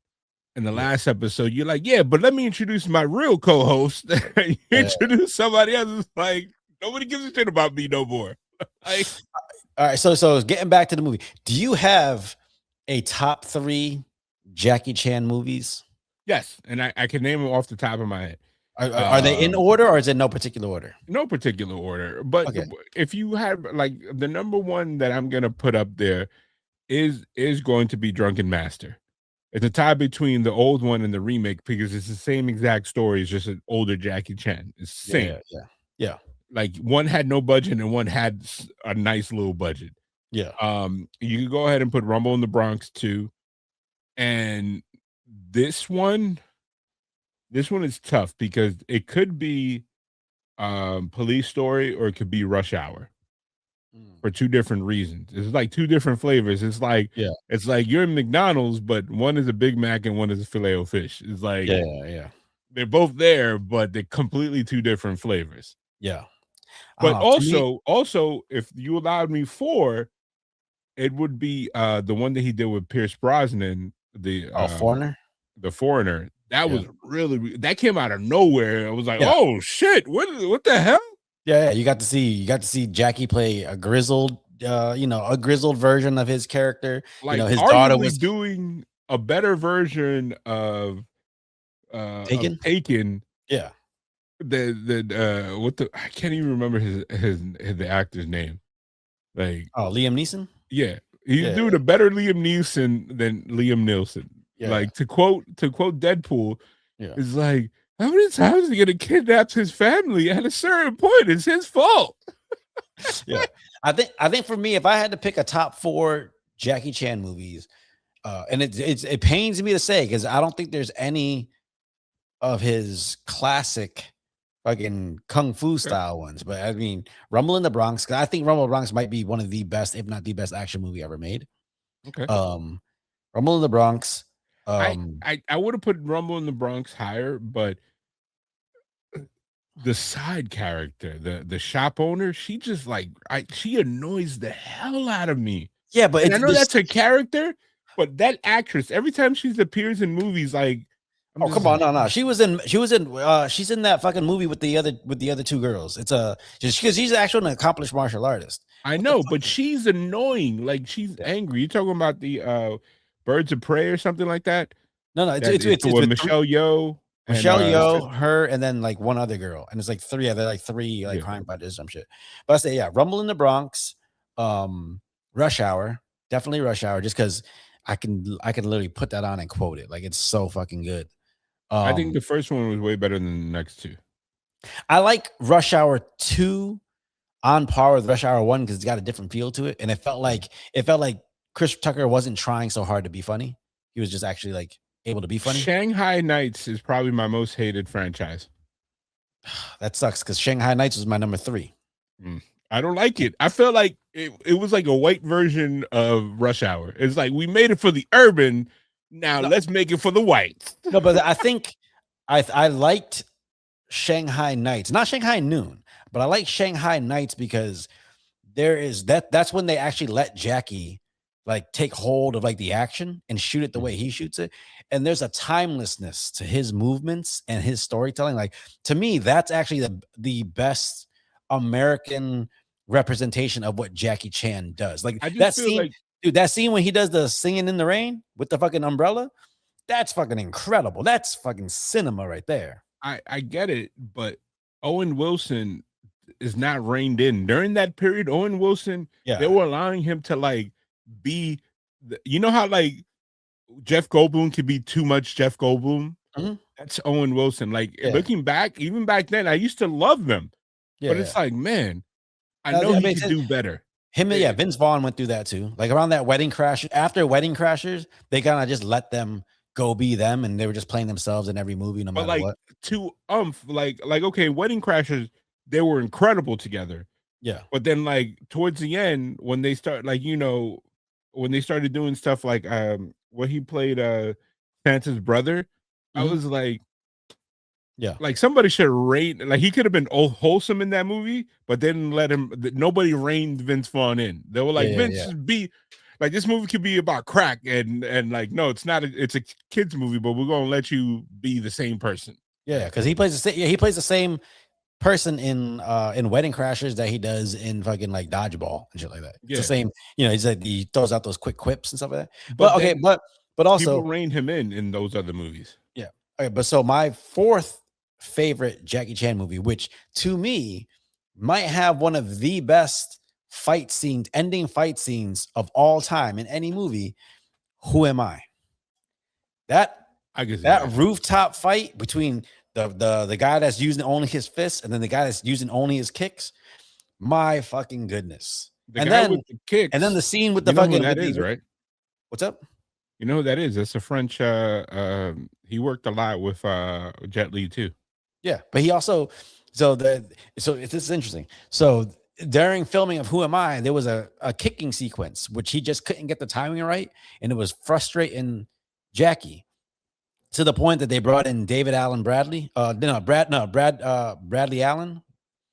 in the yeah, last episode, you're like, "Yeah, but let me introduce my real co-host." You yeah. introduce somebody else, it's like, nobody gives a shit about me no more. Like All right, so getting back to the movie, do you have a top 3 Jackie Chan movies? yes, and I can name them off the top of my head. Are they in order or is it no particular order? No particular order, but Okay. if you have like the number one that I'm gonna put up there is going to be Drunken Master. It's a tie between the old one and the remake because it's the same exact story. It's just an older Jackie Chan. It's the Yeah, same. yeah, yeah. Yeah. Like one had no budget and one had a nice little budget. Yeah. You can go ahead and put Rumble in the Bronx too, and this one, this one is tough because it could be Police Story or it could be Rush Hour Mm. for two different reasons. It's like two different flavors. Yeah. It's like you're in McDonald's, but one is a Big Mac and one is a filet o fish. It's like Yeah, yeah. they're both there, but they're completely two different flavors. Yeah. But To me also, if you allowed me four, it would be the one that he did with Pierce Brosnan, Foreigner? the Foreigner. That Yeah. was really that came out of nowhere. I was like, Yeah. oh shit, what the hell? Yeah, yeah, you got to see Jackie play a grizzled, a grizzled version of his character. Like His daughter arguably was doing a better version of taken. Taken Yeah. what the I can't even remember the actor's name. Like, Oh, Liam Neeson? yeah, he's Yeah, doing a better Liam Neeson than Liam Nielsen. yeah, Like to quote Deadpool, yeah. is like, how many times are you gonna kidnap his family? At a certain point, it's his fault. Yeah. I think for me, if I had to pick a top 4 Jackie Chan movies, and it pains me to say because I don't think there's any of his classic fucking kung fu style ones. But I mean, Rumble in the Bronx, 'cause I think Rumble in the Bronx might be one of the best, if not the best, action movie ever made. Okay. Rumble in the Bronx. I would have put Rumble in the Bronx higher, but the side character, the shop owner, she just like she annoys the hell out of me. Yeah, but And I it's know that's her character, but that actress, every time she appears in movies, like I'm oh just come on, like, no. She's in that fucking movie with the other 2 girls. It's just because she's actually an accomplished martial artist. I know, but she's annoying. Like she's angry. You talking about the Birds of Prey or something like that? No, it's It's with with Michelle Yeoh and Michelle Yeoh, her, and then like one other girl, and it's like 3 other like 3 like yeah. crime fighters, some shit. But I say yeah, Rumble in the Bronx, Rush Hour, definitely Rush Hour, just because I can literally put that on and quote it. Like it's so fucking good. I think the first one was way better than the next two. I like Rush Hour 2 on par with Rush Hour 1 because it's got a different feel to it. And it felt like Chris Tucker wasn't trying so hard to be funny. He was just actually like able to be funny. Shanghai Nights is probably my most hated franchise. That sucks because Shanghai Nights was my number 3. I don't like it. I felt like it was like a white version of Rush Hour. It's like we made it for the urban. Now let's make it for the whites. No, but I think I liked Shanghai Nights, not Shanghai Noon, but I like Shanghai Nights because that's when they actually let Jackie like take hold of like the action and shoot it the way he shoots it. And there's a timelessness to his movements and his storytelling. Like to me, that's actually the best American representation of what Jackie Chan does. Like I just that feel scene, like dude, that scene when he does the singing in the rain with the fucking umbrella, that's fucking incredible. That's fucking cinema right there. I get it, but Owen Wilson is not reined in during that period. Owen Wilson, Yeah. they were allowing him to like be, you know how like Jeff Goldblum could be too much Jeff Goldblum. Mhm. That's Owen Wilson. Like Yeah. looking back, even back then, I used to love them, Yeah, but it's like, man, I No, know that he makes could sense. do better. Vince Vaughn went through that too. Like around that Wedding Crash, after Wedding Crashers, they kind of just let them go be them, and they were just playing themselves in every movie, no But matter like what. to like okay, Wedding Crashers, they were incredible together. Yeah. But then like towards the end, when they start like, you know, when they started doing stuff like where he played Santa's brother, I Mhm. was Yeah. like somebody should rein, like he could have been wholesome in that movie, but they didn't let him. Nobody reined Vince Vaughn in. They were like, Yeah. Vince, just be like, this movie could be about crack, and like, no, it's not. It's a kids movie, but we're gonna let you be the same person. Yeah, because he plays the same person in Wedding Crashers that he does in fucking like Dodgeball and shit like that. It's the Yeah. same, he's like he throws out those quick quips and stuff like that. But But okay, then but people also, reined him in those other movies. yeah. Okay, but so my 4th favorite Jackie Chan movie, which to me might have one of the best ending fight scenes of all time in any movie. Who Am I? I guess That rooftop fight between the guy that's using only his fists and then the guy that's using only his kicks. My fucking goodness. The guy with the kicks, and then the scene with the you know who fucking that is, right? What's up? You know who that is? That's a French. He worked a lot with Jet Li too. Yeah, but he also this is interesting. So during filming of Who Am I, there was a kicking sequence which he just couldn't get the timing right, and it was frustrating Jackie to the point that they brought in David Allen Bradley. Bradley Allen,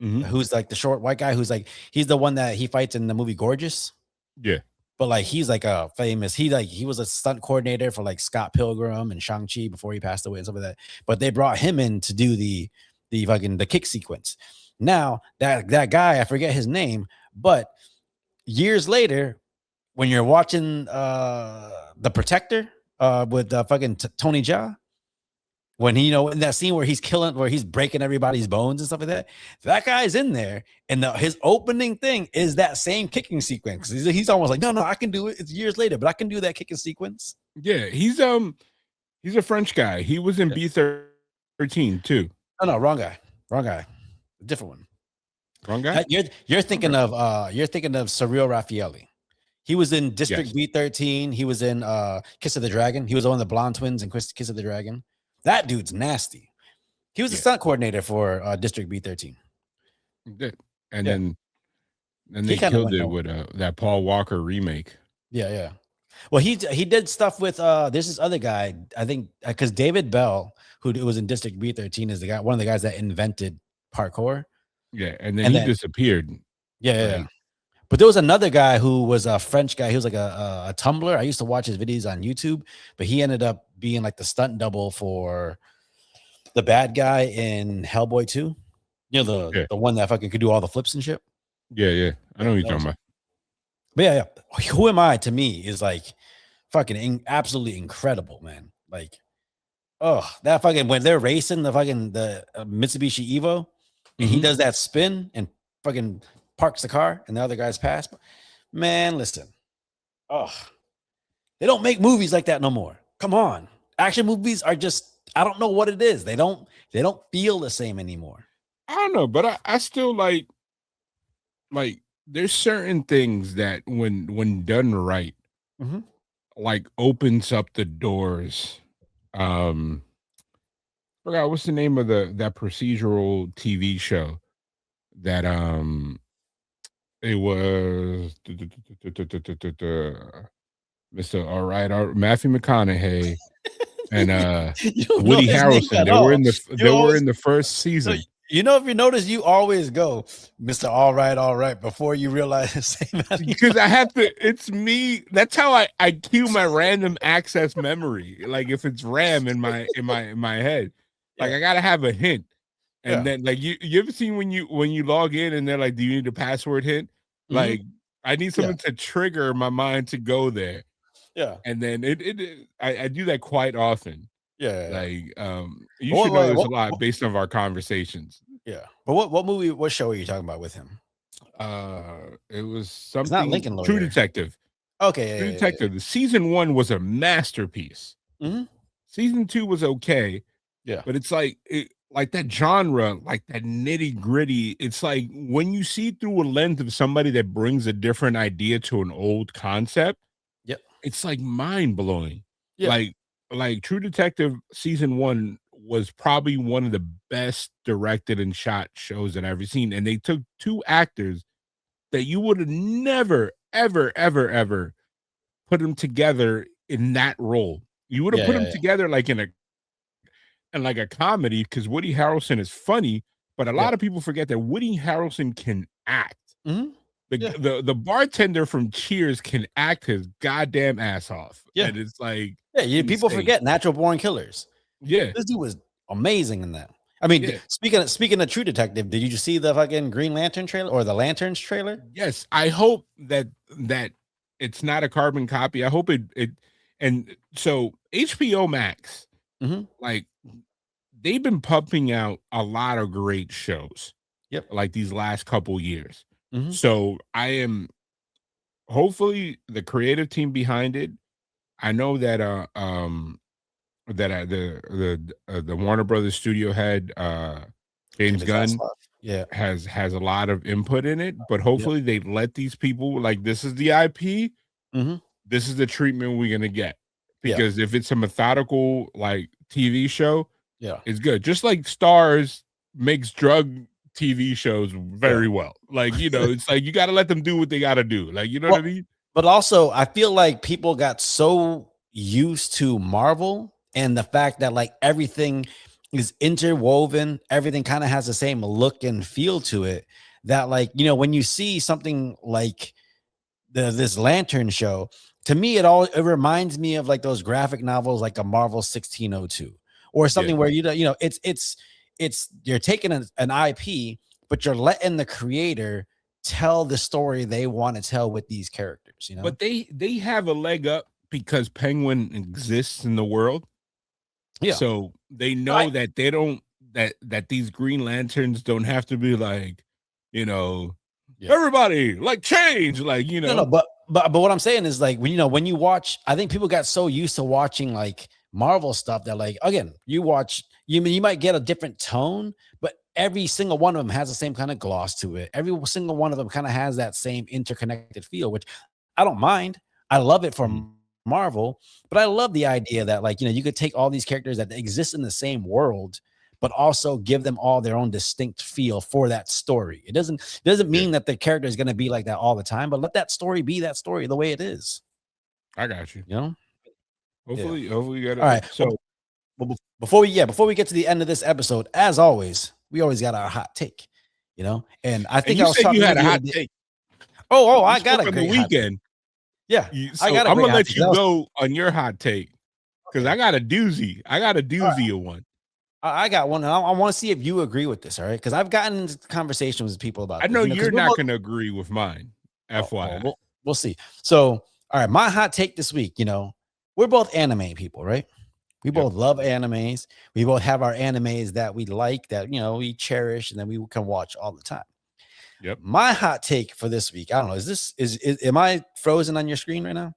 who's like the short white guy who's like he's the one that he fights in the movie Gorgeous. Yeah. But like he's like a famous, he was a stunt coordinator for like Scott Pilgrim and Shang-Chi before he passed away and stuff like that. But they brought him in to do the kick sequence. Now that guy, I forget his name, but years later, when you're watching The Protector with fucking Tony Jaa, when he, in that scene where he's breaking everybody's bones and stuff like that guy's in there, and his opening thing is that same kicking sequence. He's almost like, no, I can do it. It's years later, but I can do that kicking sequence. Yeah, he's a French guy. He was in B-13 too. Oh no, wrong guy, different one. Wrong guy. You're thinking of Surreal Raffaelli. He was in District B13. He was in Kiss of the Dragon. He was one of the blonde twins in Kiss of the Dragon. That dude's nasty. He was the stunt coordinator for District B13. And then they killed it with that Paul Walker remake. Yeah. Well, he did stuff with there's this other guy, I think, because David Bell, who was in District B13, is one of the guys that invented parkour. Yeah, and then he disappeared. Yeah. But there was another guy who was a French guy. He was like a Tumblr. I used to watch his videos on YouTube, but he ended up being like the stunt double for the bad guy in Hellboy 2. The one that fucking could do all the flips and shit. Yeah. I know what you're talking about. But yeah. Who Am I to me is like fucking absolutely incredible, man. Like, that fucking when they're racing the Mitsubishi Evo, and he does that spin and fucking parks the car and the other guys pass. Man, listen. They don't make movies like that no more. Come on. Action movies are just, I don't know what it is. They don't feel the same anymore. I don't know, but I still like there's certain things that when done right, Mhm. like opens up the doors. Um, forgot what's the name of that procedural TV show that it was Mr. Matthew McConaughey and You don't know Woody his name Harrelson. at all. They You were always in the first so, season. you know, if you notice, you always go, Mr. All right, before you realize the same. Because I have to, it's me. That's how I cue my random access memory. Like if it's RAM in my head, like Yeah. I gotta have a hint. And Yeah. then like you ever seen when you log in and they're like, do you need a password hint? Mhm. Like I need Yeah. something to trigger my mind to go there. Yeah. And then I do that quite often. Yeah. Like you What, should know this a what, lot what, based on our conversations. yeah. But what movie, what show are you talking about with him? It was It's not something Lincoln True Lawyer. Detective. Okay. True Yeah. Detective. The season 1 was a masterpiece. Mm-hmm. Season 2 was okay, Yeah. but it's like like that genre, like that nitty gritty. It's like when you see through a lens of somebody that brings a different idea to an old concept, Yep. it's like mind blowing. Yeah. Like True Detective season 1 was probably one of the best directed and shot shows that I've ever seen, and they took 2 actors that you would have never, ever, ever, ever put them together in that role. You would have put them Yeah. together like in like a comedy because Woody Harrelson is funny, but a Yeah. lot of people forget that Woody Harrelson can act. Mm-hmm. Yeah. The bartender from Cheers can act his goddamn ass off. Yeah. And it's like People insane. forget Natural Born Killers. Yeah. This dude was amazing in that. I mean, Yeah. speaking of True Detective, did you just see the fucking Green Lantern trailer or the Lanterns trailer? Yes. I hope that it's not a carbon copy. I hope it and so HBO Max, Mm-hmm. like they've been pumping out a lot of great shows. Yep. Like these last couple years. Mm-hmm. So I am hopefully the creative team behind it. I know that the Warner Brothers studio head James Gunn Yeah. has a lot of input in it, but hopefully they let these people like this is the IP, Mm-hmm. this is the treatment we're gonna get. Yeah. Because if it's a methodical like TV show, Yeah. it's good. Just like Stars makes drug TV shows very well. Like, you know, it's like you got to let them do what they got to do. Like, you know what I mean? But also, I feel like people got so used to Marvel and the fact that like everything is interwoven, everything kind of has the same look and feel to it. That like, you know, when you see something like this Lantern show, to me, it reminds me of like those graphic novels, like a Marvel 1602 or something where you know, it's you're taking an IP, but you're letting the creator tell the story they want to tell with these characters, you know. But they have a leg up because Penguin exists in the world. Yeah. So they know that they don't that these Green Lanterns don't have to be like, you know, everybody like change, like, you know. No, but what I'm saying is like when you watch, I think people got so used to watching like Marvel stuff that like again, you might get a different tone, but every single one of them has the same kind of gloss to it. Every single one of them kind of has that same interconnected feel, which I don't mind. I love it for Marvel, but I love the idea that like, you know, you could take all these characters that exist in the same world, but also give them all their own distinct feel for that story. It doesn't mean that the character is going to be like that all the time, but let that story be that story the way it is. I got you. You know? Hopefully you got it. All right. So before we get to the end of this episode, as always, we always got our hot take, you know? And I think you I was said talking you had a hot bit. take. Oh, You I got a spoke on great the weekend. Yeah. So I'm gonna let you go on your hot take because I got a doozy. I got a doozy of one. I got one, and I want to see if you agree with this. All right, because I've gotten into conversations with people about. I know this, you're not going to agree with mine. FYI, we'll see. So, all right, my hot take this week. You know, we're both anime people, right? We both love animes. We both have our animes that we like, that you know we cherish, and then we can watch all the time. Yep. My hot take for this week. I don't know. Is am I frozen on your screen right now?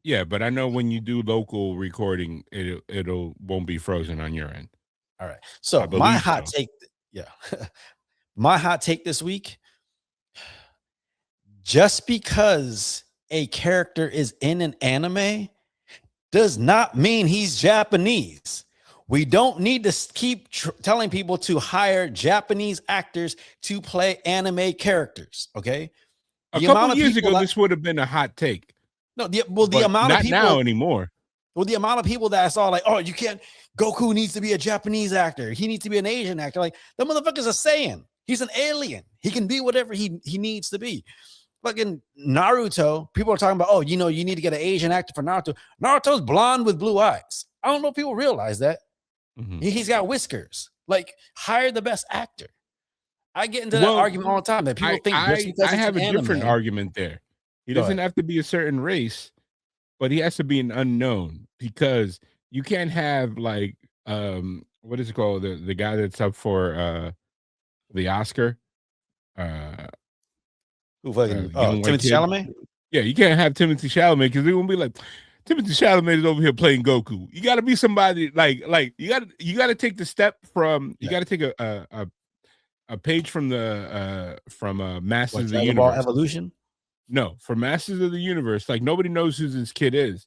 Yeah, but I know when you do local recording, it'll won't be frozen on your end. All right. So my hot take, Yeah. My hot take this week: just because a character is in an anime does not mean he's Japanese. We don't need to keep telling people to hire Japanese actors to play anime characters. Okay. A The couple amount of years people ago, that, this would have been a hot take, no, the but amount of not now people, anymore. well, the amount of people that I saw, like, oh, you can't, Goku needs to be a Japanese actor. He needs to be an Asian actor. Like, the motherfuckers are saying he's an alien. He can be whatever he needs to be. Fucking Naruto, people are talking about, oh, you need to get an Asian actor for Naruto. Naruto's blonde with blue eyes. I don't know if people realize that. Mhm. He's got whiskers. Like, hire the best actor. I get into that argument all the time that people think just because I it's have an a different anime, argument there. He Go doesn't ahead. have to be a certain race, but he has to be an unknown, because you can't have like what is it called, the guy that's up for the Oscar, Who fucking the young white Timothy kid. Chalamet? Yeah, you can't have Timothy Chalamet, because they're gonna be like, Timothy Chalamet is over here playing Goku. You got to be somebody like you got to take the step from, you got to take a page from the Masters of the Dragon Ball Universe. Evolution? No, for Masters of the Universe, like nobody knows who this kid is,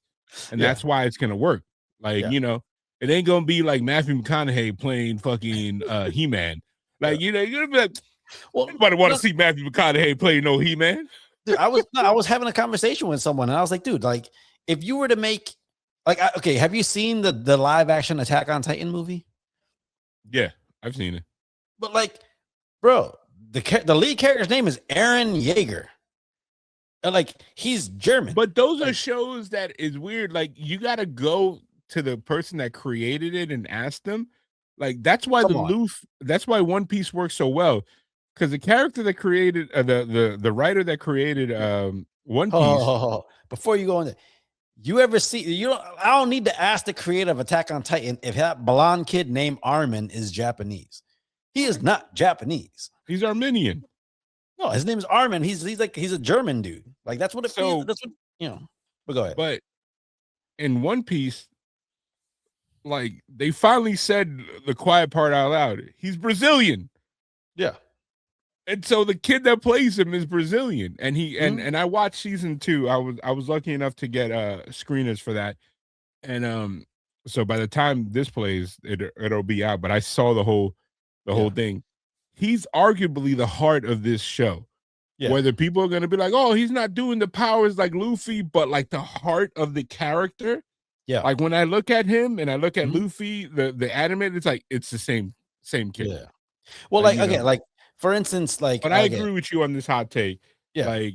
and Yeah. that's why it's gonna work. Like, it ain't gonna be like Matthew McConaughey playing fucking He-Man. Like, you're gonna be like, well, anybody want to see Matthew McConaughey play no He-Man? Dude, I was having a conversation with someone, and I was like, dude, like, if you were to make, like, okay, have you seen the live action Attack on Titan movie? Yeah, I've seen it. But like, bro, the lead character's name is Eren Yeager. And like, he's German. But those are shows that is weird. Like, you got to go to the person that created it and ask them. Like, that's why that's why One Piece works so well, because the character that created the writer that created One Piece. Before you go on there, you ever see I don't need to ask the creator of Attack on Titan if that blonde kid named Armin is Japanese. He is not Japanese. He's Armenian. No, his name is Armin. He's a German dude. Like, that's what it feels. That's what, but go ahead. But in One Piece, like, they finally said the quiet part out loud. He's Brazilian. Yeah. And so the kid that plays him is Brazilian. And and I watched season 2. I was lucky enough to get screeners for that. And so by the time this plays, it'll be out. But I saw the whole thing. He's arguably the heart of this show. Yeah. Whether people are going to be like, oh, he's not doing the powers like Luffy, but like the heart of the character. Yeah. Like, when I look at him and I look at Luffy, the anime, it's like, it's the same kid. Yeah. Well, like okay, like, for instance, like, but I agree with you on this hot take. Yeah.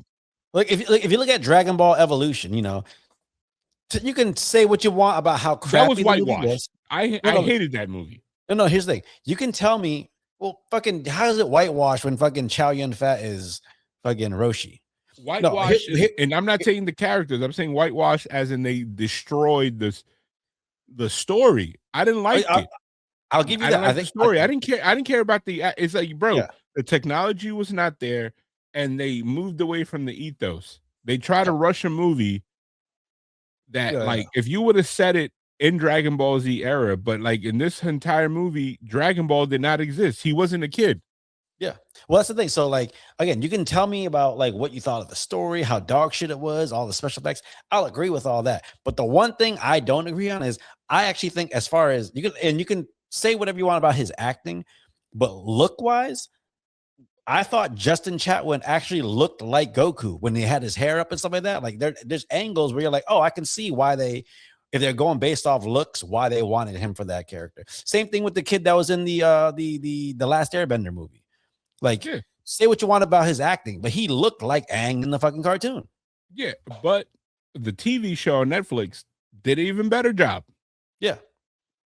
Like if you look at Dragon Ball Evolution, you can say what you want about how crappy that was the whitewashed. movie was. I hated that movie. No, here's the thing. You can tell me, well, fucking, how is it whitewashed when fucking Chow Yun Fat is fucking Roshi? Whitewash, and I'm not saying the characters. I'm saying whitewash as in they destroyed the story. I didn't like it. I'll give you that. I think the story. I didn't care. I didn't care about the. It's like, bro, the technology was not there, and they moved away from the ethos. They try to rush a movie that, like, if you would have said it in Dragon Ball Z era, but like in this entire movie, Dragon Ball did not exist. He wasn't a kid. Yeah. Well, that's the thing. So, like, again, you can tell me about like what you thought of the story, how dog shit it was, all the special effects. I'll agree with all that. But the one thing I don't agree on is I actually think, as far as you can say whatever you want about his acting, but look wise, I thought Justin Chatwin actually looked like Goku when he had his hair up and stuff like that. Like, there's angles where you're like, oh, I can see why if they're going based off looks, why they wanted him for that character. Same thing with the kid that was in the Last Airbender movie. Like, say what you want about his acting, but he looked like Aang in the fucking cartoon. Yeah, but the TV show on Netflix did an even better job. Yeah,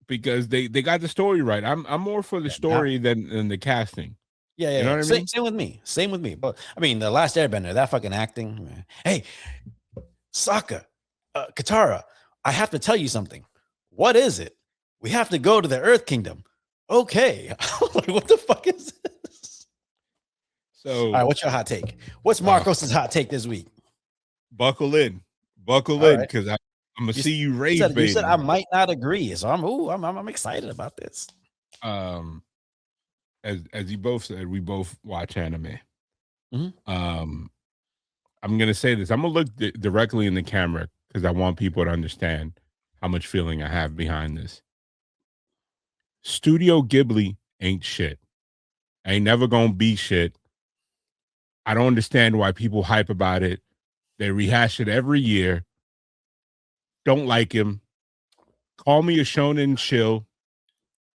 because they got the story right. I'm more for the story than the casting. Yeah. You know what I mean? Same with me. But I mean, the Last Airbender, that fucking acting. Man. Hey, Sokka, Katara, I have to tell you something. What is it? We have to go to the Earth Kingdom. Okay. Like, what the fuck is this? So, all right, what's your hot take? What's Marcos's hot take this week? Buckle in, because I'm gonna see you rage. You said I might not agree, so I'm excited about this. And as you both said, we both watch anime. Mhm. I'm gonna say this. I'm gonna look directly in the camera because I want people to understand how much feeling I have behind this. Studio Ghibli ain't shit. Ain't never gonna be shit. I don't understand why people hype about it. They rehash it every year. Don't like him. Call me a shonen chill.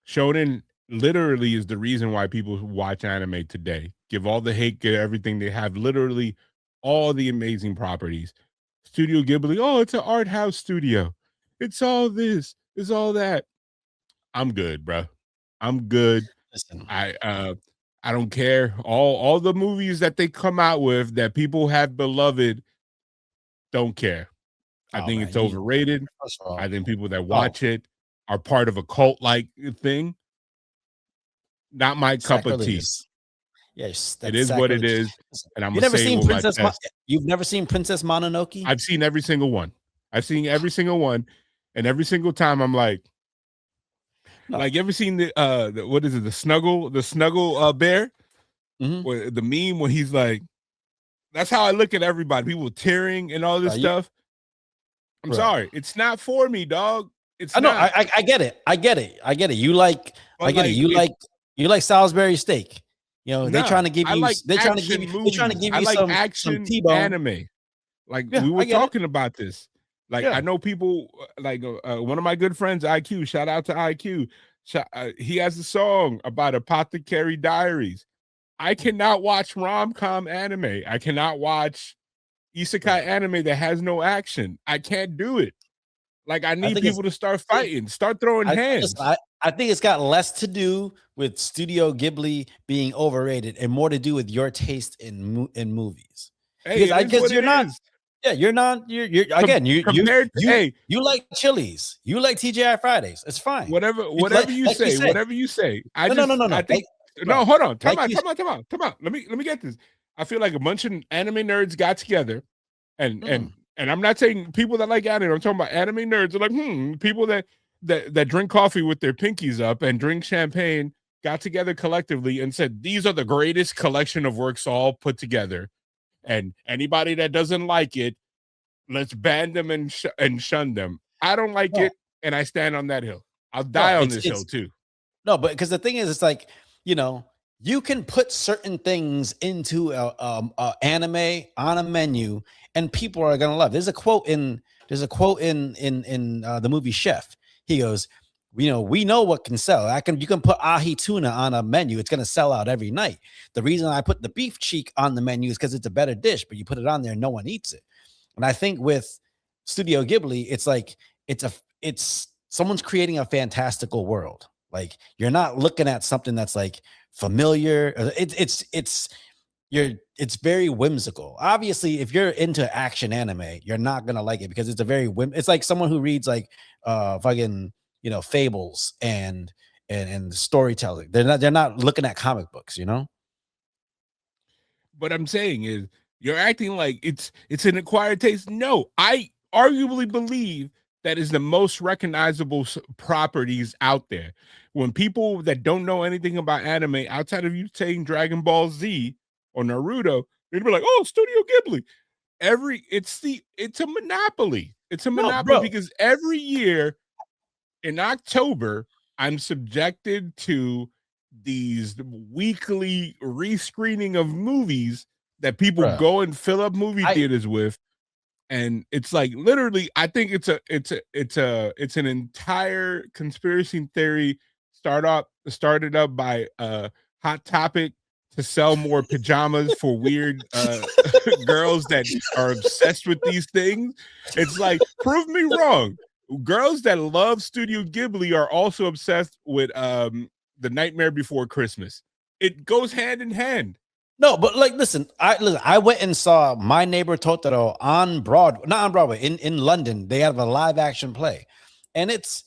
Shonen literally is the reason why people watch anime today. Give all the hate, give everything. They have literally all the amazing properties. Studio Ghibli, oh, it's an art house studio. It's all this, it's all that. I'm good, bro. I'm good. Listen, I don't care. All the movies that they come out with that people have beloved, don't care. I oh think man, it's overrated. first of all, I think people that oh, watch it are part of a cult like thing. Not my cup of tea. sacrilegious. Yes, It that's is what it sacrilegious. is, Listen, and I'm you gonna never say it seen with my Princess? chest. You've never seen Princess Mononoke? I've seen every single one. I've seen every single one, and every single time I'm No. like you ever seen the what is it, the snuggle bear? Mhm. Where the meme when he's like, that's how I look at everybody, people tearing and all this You, stuff. I'm bro. sorry, it's not for me, dog. It's I know. not. I get it. I get it. I get it. You like. I But get it. like it's You like Salisbury steak. You know they nah. trying to give I you. like They're trying to give action you. They're trying to movies. give I you like some action T-bone. anime. Like Yeah, we were I get it. talking about this. Like I Yeah. know people like one of my good friends, IQ. Shout out to IQ. He has a song about Apothecary Diaries. I cannot watch rom-com anime. I cannot watch isekai Bro. anime that has no action. I can't do it. Like I I need think it's. people to start fighting, start throwing Listen, hands. I think it's got less to do with Studio Ghibli being overrated and more to do with your taste in movies. Hey, it is Because what you're it not. is. Yeah, you're not. You're again. Compared to hey, You like Chili's. You like TGI Fridays. It's fine. whatever you Like you say, say. whatever you say. I No. think Bro, no, hold on. Time like out, you. time out, time out, time out. Let me get this. I feel like a bunch of anime nerds got together and Mm, I'm not saying people that like anime, I'm talking about anime nerds are like, people that drink coffee with their pinkies up and drink champagne got together collectively and said, these are the greatest collection of works all put together. And anybody that doesn't like it, let's ban them and shun them. I don't like no, it, and I stand on that hill. I'll no. die on this hill too. No, but because the thing is, it's like, you can put certain things into a anime on a menu, and people are gonna love. There's a quote in the movie Chef. He goes, we know what can sell. You can put ahi tuna on a menu, it's gonna sell out every night. The reason I put the beef cheek on the menu is because it's a better dish, but you put it on there, no one eats it. And I think with Studio Ghibli, it's like it's someone's creating a fantastical world. Like you're not looking at something that's like familiar. It's very whimsical. Obviously, if you're into action anime, you're not gonna like it because it's a very it's like someone who reads like fucking fables and storytelling. They're not looking at comic books, What I'm saying is, you're acting like it's an acquired taste. No, I arguably believe that is the most recognizable properties out there. When people that don't know anything about anime outside of you saying Dragon Ball Z or Naruto, they'd be like, "Oh, Studio Ghibli." It's a monopoly. It's a No, monopoly bro. because every year in October, I'm subjected to these weekly rescreening of movies that people Bro. go and fill up movie theaters with. And it's like literally, I think it's an entire conspiracy theory started up by Hot Topic to sell more pajamas for weird girls that are obsessed with these things. It's like, prove me wrong. Girls that love Studio Ghibli are also obsessed with The Nightmare Before Christmas. It goes hand in hand. No, but like, listen. I went and saw My Neighbor Totoro on Broadway, not on Broadway, in London. They have a live action play, and it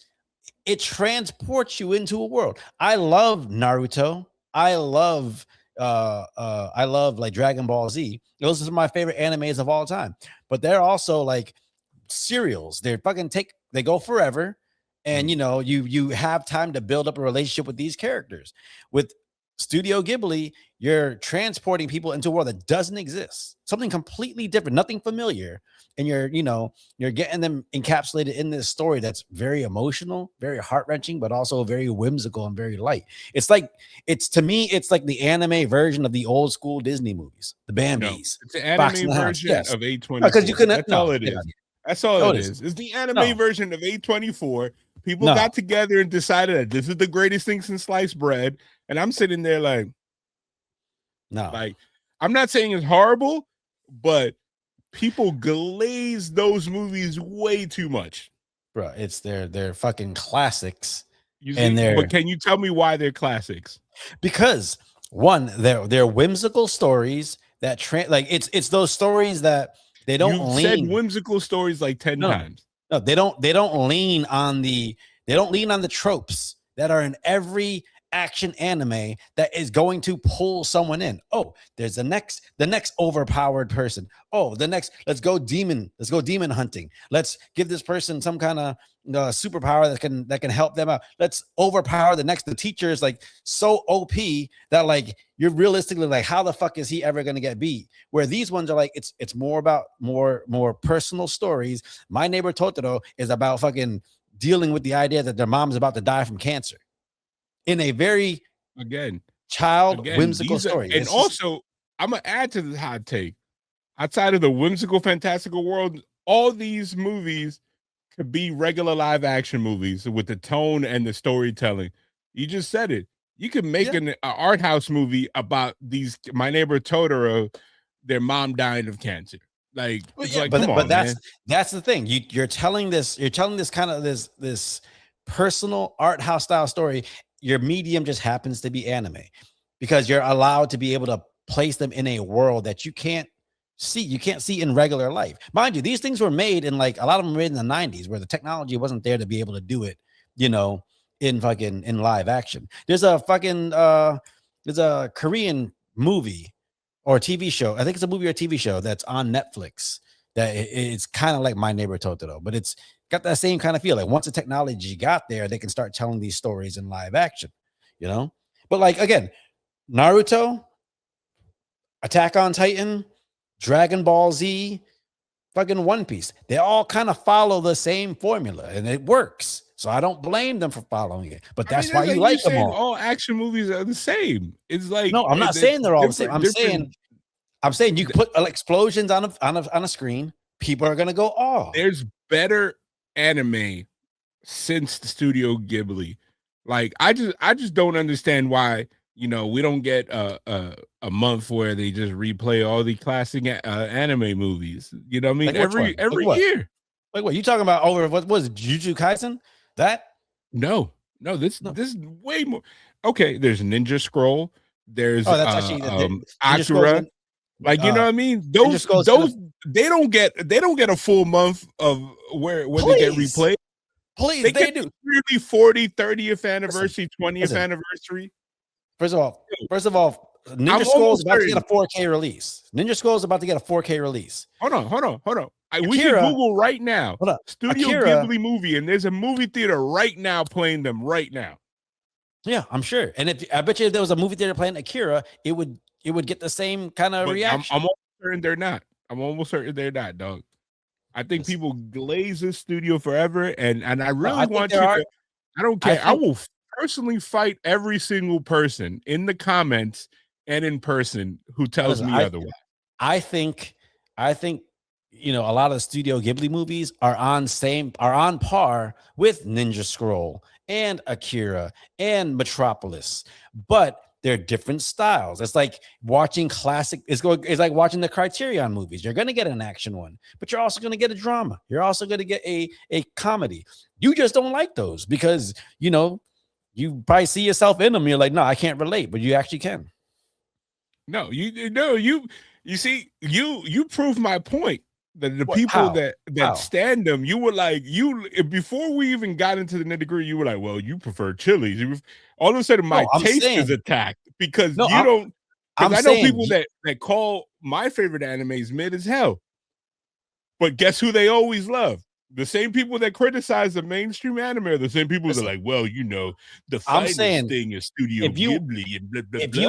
transports you into a world. I love Naruto. I love like Dragon Ball Z. Those are my favorite animes of all time. But they're also like serials. They go forever, and you have time to build up a relationship with these characters. With Studio Ghibli, you're transporting people into a world that doesn't exist, something completely different, nothing familiar, and you're getting them encapsulated in this story that's very emotional, very heart-wrenching, but also very whimsical and very light. To me, it's like the anime version of the old school Disney movies, the No, Bambis, it's the Fox anime and the Hounds. version Yes, of because you A24. couldn't. That's all No, it get out is. of here. That's all No, it it is. isn't. It's the anime No, version of A24. People no. got together and decided that this is the greatest thing since sliced bread. And I'm sitting there like, No. I'm not saying it's horrible, but people glaze those movies way too much. Bro, it's they're fucking classics. You And see, they're but can you tell me why they're classics? because one, they're whimsical stories that it's those stories that they don't You've said lean. whimsical stories like 10 No, times. no, they don't lean on the tropes that are in every action anime that is going to pull someone in. Oh, there's the next overpowered person. Oh, let's go demon hunting. Let's give this person some kind of superpower that can help them out. Let's overpower the teacher is like so OP that like you're realistically like, how the fuck is he ever gonna get beat? Where these ones are like, it's more about more personal stories. My Neighbor Totoro is about fucking dealing with the idea that their mom's about to die from cancer in a very whimsical story. And also, I'm gonna add to the hot take. Outside of the whimsical, fantastical world, all these movies could be regular live action movies with the tone and the storytelling. You just said it. You could make an art house movie about these My Neighbor Totoro, their mom dying of cancer. Like, come on, man. That's the thing. You're telling this kind of this personal art house style story. Your medium just happens to be anime because you're allowed to be able to place them in a world that you can't see in regular life. Mind you, these things were made in like a lot of them were made in the 90s where the technology wasn't there to be able to do it, in live action. There's a Korean movie or TV show. I think it's a movie or TV show that's on Netflix that it's kind of like My Neighbor Totoro, but it's got that same kind of feel. Like once the technology got there, they can start telling these stories in live action, But like, again, Naruto, Attack on Titan, Dragon Ball Z, fucking One Piece. They all kind of follow the same formula and it works. So I don't blame them for following it, but that's why you like them all. All action movies are the same. It's like, no, I'm not saying they're all the same. I'm saying you put explosions on a screen. People are gonna go, oh, there's better anime since the Studio Ghibli. Like, I just don't understand why we don't get a month where they just replay all the classic anime movies. You know what I mean? Like every year. Like what you talking about? Over what was it, Jujutsu Kaisen? That no, this is way more. Okay, there's Ninja Scroll. There's that's actually Akira. Like, you know what I mean? Those they don't get a full month of where they get replayed. Please, they do. Really 40th, 30th anniversary, 20th anniversary. First of all, Ninja Scroll is about to get a 4K release. Ninja Scroll is about to get a 4K release. Hold on. We can Google right now. Studio Ghibli movie, and there's a movie theater right now playing them right now. Yeah, I'm sure. And I bet you if there was a movie theater playing Akira, it would get the same kind of reaction. I'm almost certain they're not. Dog. I think people glaze this studio forever, and I really want you to. I don't care. I will personally fight every single person in the comments and in person who tells me otherwise. I think a lot of the Studio Ghibli movies are on par with Ninja Scroll and Akira and Metropolis, but they're different styles. It's like watching classic. It's like watching the Criterion movies. You're gonna get an action one, but you're also gonna get a drama. You're also gonna get a comedy. You just don't like those because you probably see yourself in them. You're like, no, I can't relate, but you actually can. No, you see, you prove my point. That the people that stand them, you were like, before we even got into the nitty-gritty, you were like, well, you prefer Chili's. All of a sudden, my taste is attacked because you don't. Because I know people that call my favorite animes mid as hell. But guess who they always love? The same people that criticize the mainstream anime are the same people that are like, well, the I'm finest saying thing is Studio if you Ghibli and blah, blah, if blah.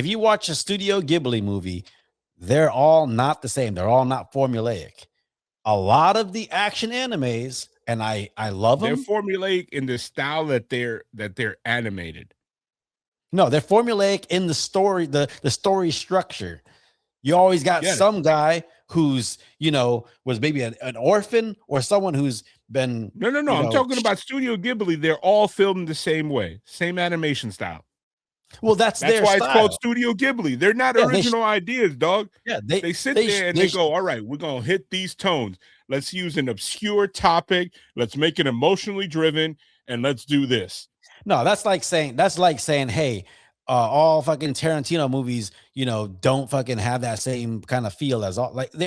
you watch a Studio Ghibli movie, they're all not the same. They're all not formulaic. A lot of the action animes, and I love They're them. formulaic in the style that they're animated. No, they're formulaic in the story, the story structure. You always got Yes. some guy who's, was maybe an orphan or someone who's been. No. I'm talking about Studio Ghibli. They're all filmed the same way, same animation style. Well, that's their why style. It's called Studio Ghibli. They're not original ideas, dog. Yeah, they sit there and they go, all right, we're gonna hit these tones. Let's use an obscure topic. Let's make it emotionally driven, and let's do this. No, that's like saying, hey, all fucking Tarantino movies, don't fucking have that same kind of feel as all. Like they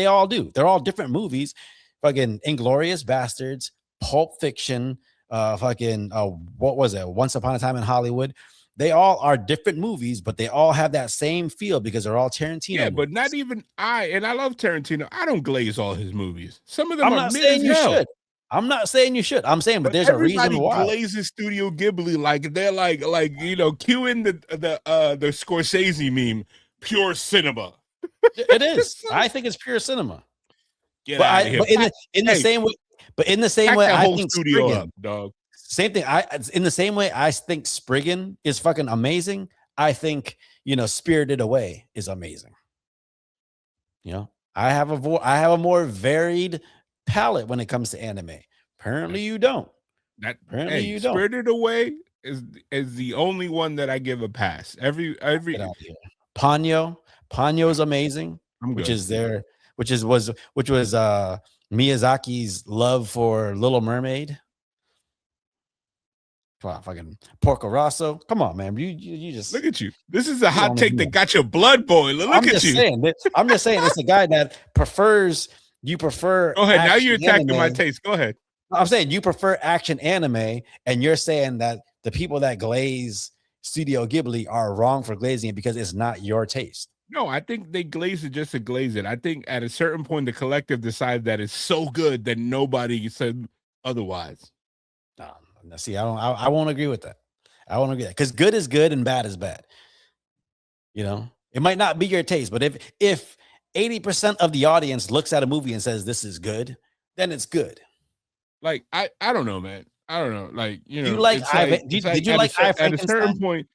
all do. They're all different movies. Fucking Inglourious Bastards, Pulp Fiction, what was it? Once Upon a Time in Hollywood. They all are different movies, but they all have that same feel because they're all Tarantino. Yeah, movies. but not even I love Tarantino. I don't glaze all his movies. Some of them I'm are not mid saying as you hell. should. I'm not saying you should. I'm saying, but there's a reason why. Everybody glazes Studio Ghibli like they're like cueing the Scorsese meme, pure cinema. It is. I think it's pure cinema. Get out of here. But in the same way, I think studio Spriggan, up, dog. Same thing. In the same way, I think Spriggan is fucking amazing. I think Spirited Away is amazing. I have a more varied palette when it comes to anime. Apparently, you don't. You don't. Spirited Away is the only one that I give a pass. Every Ponyo is amazing. Which was Miyazaki's love for Little Mermaid. Come on, fucking Porco Rosso. Come on, man. You just look at you. This is a hot take that got your blood boiling. Look at you. I'm just saying it's a guy that prefers. You prefer. Go ahead. Now you're attacking my taste. Go ahead. I'm saying you prefer action anime, and you're saying that the people that glaze Studio Ghibli are wrong for glazing it because it's not your taste. No, I think they glaze it just to glaze it. I think at a certain point, the collective decided that it's so good that nobody said otherwise. See, I won't agree with that. I won't agree with that because good is good and bad is bad. It might not be your taste, but if 80% of the audience looks at a movie and says this is good, then it's good. Like I don't know, man. I don't know. Like you like did you like I Frankenstein?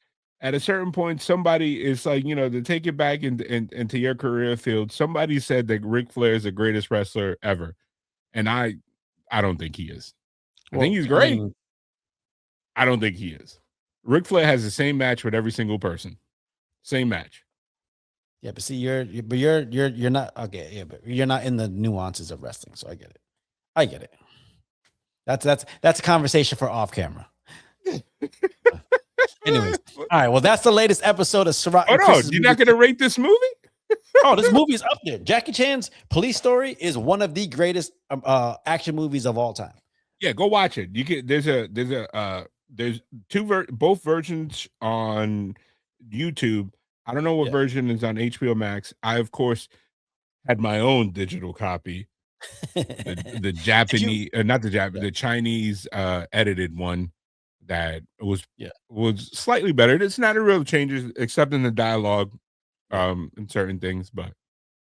At a certain point, somebody is like, to take it back into your career field. Somebody said that Ric Flair is the greatest wrestler ever, and I don't think he is. I think he's great. I don't think he is. Ric Flair has the same match with every single person. Same match. Yeah, but see, you're not okay. Yeah, but you're not in the nuances of wrestling, so I get it. That's a conversation for off camera. Anyways, all right. Well, that's the latest episode of Surratt. Oh no, you're not going to rate this movie? This movie is up there. Jackie Chan's Police Story is one of the greatest action movies of all time. Yeah, go watch it. You can. There's both versions on YouTube. I don't know what version is on HBO Max. I of course had my own digital copy. The Japanese, the Chinese edited one that was slightly better. It's not a real changes except in the dialogue, and certain things, but.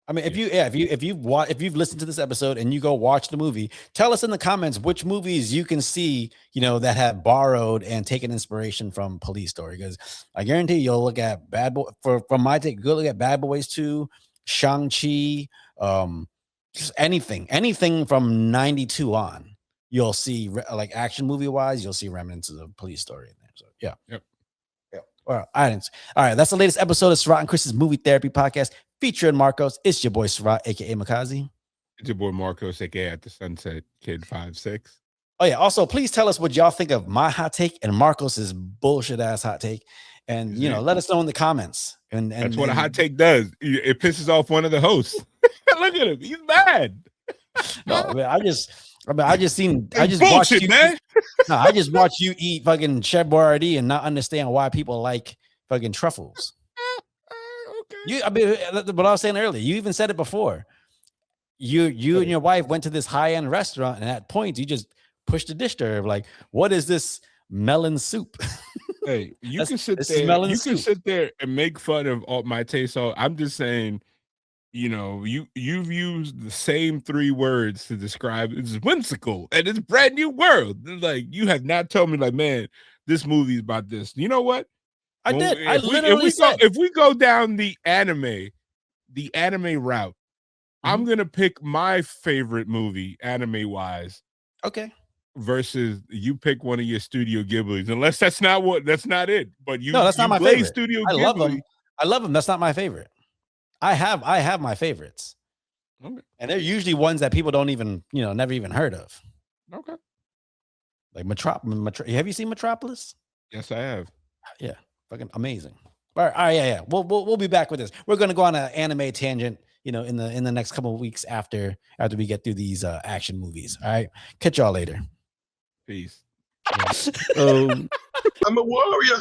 I mean, if you've listened to this episode and you go watch the movie, tell us in the comments which movies you can see, that have borrowed and taken inspiration from Police Story. Because I guarantee you'll look at Bad Boy from my take. Go look at Bad Boys 2, Shang-Chi, just anything from 92 on. You'll see like action movie wise, you'll see remnants of the Police Story in there. So yeah. Yep. All right. That's the latest episode of Surratt and Chris's Movie Therapy Podcast featuring Marcos. It's your boy Surratt, aka Makazi. It's your boy Marcos, aka at the Sunset Kid 5'6". Oh yeah. Also, please tell us what y'all think of my hot take and Marcos's bullshit ass hot take, and let us know in the comments. And that's what a hot take does. It pisses off one of the hosts. Look at him. He's mad. No, man, I just bullshit, watched you, man. No, I just watched you eat fucking Chef Boyardee and not understand why people like fucking truffles. Okay. What I was saying earlier, you even said it before. you and your wife went to this high-end restaurant, and at points you just pushed the dish to her like, what is this melon soup? Hey, you That's- can sit this is there. melon You can soup. sit there and make fun of all my taste. So I'm just saying, you've used the same 3 words to describe it's whimsical and it's a brand new world. Like you have not told me, like, man, this movie's about this. You know what? I When did. we- I if we literally said. if we go down the anime route, I'm Mhm. gonna pick my favorite movie anime wise Okay. versus you pick one of your Studio Ghibli's, unless that's not it. But No, that's not my play favorite. Studio I love them. Ghibli. I love them. That's not my favorite. I have my favorites, Okay. and they're usually ones that people don't even, never even heard of. Okay. Like have you seen Metropolis? Yes, I have. Yeah, fucking amazing. All right, yeah. We'll be back with this. We're gonna go on an anime tangent, in the next couple of weeks after we get through these action movies. All right, catch y'all later. Peace. I'm a warrior.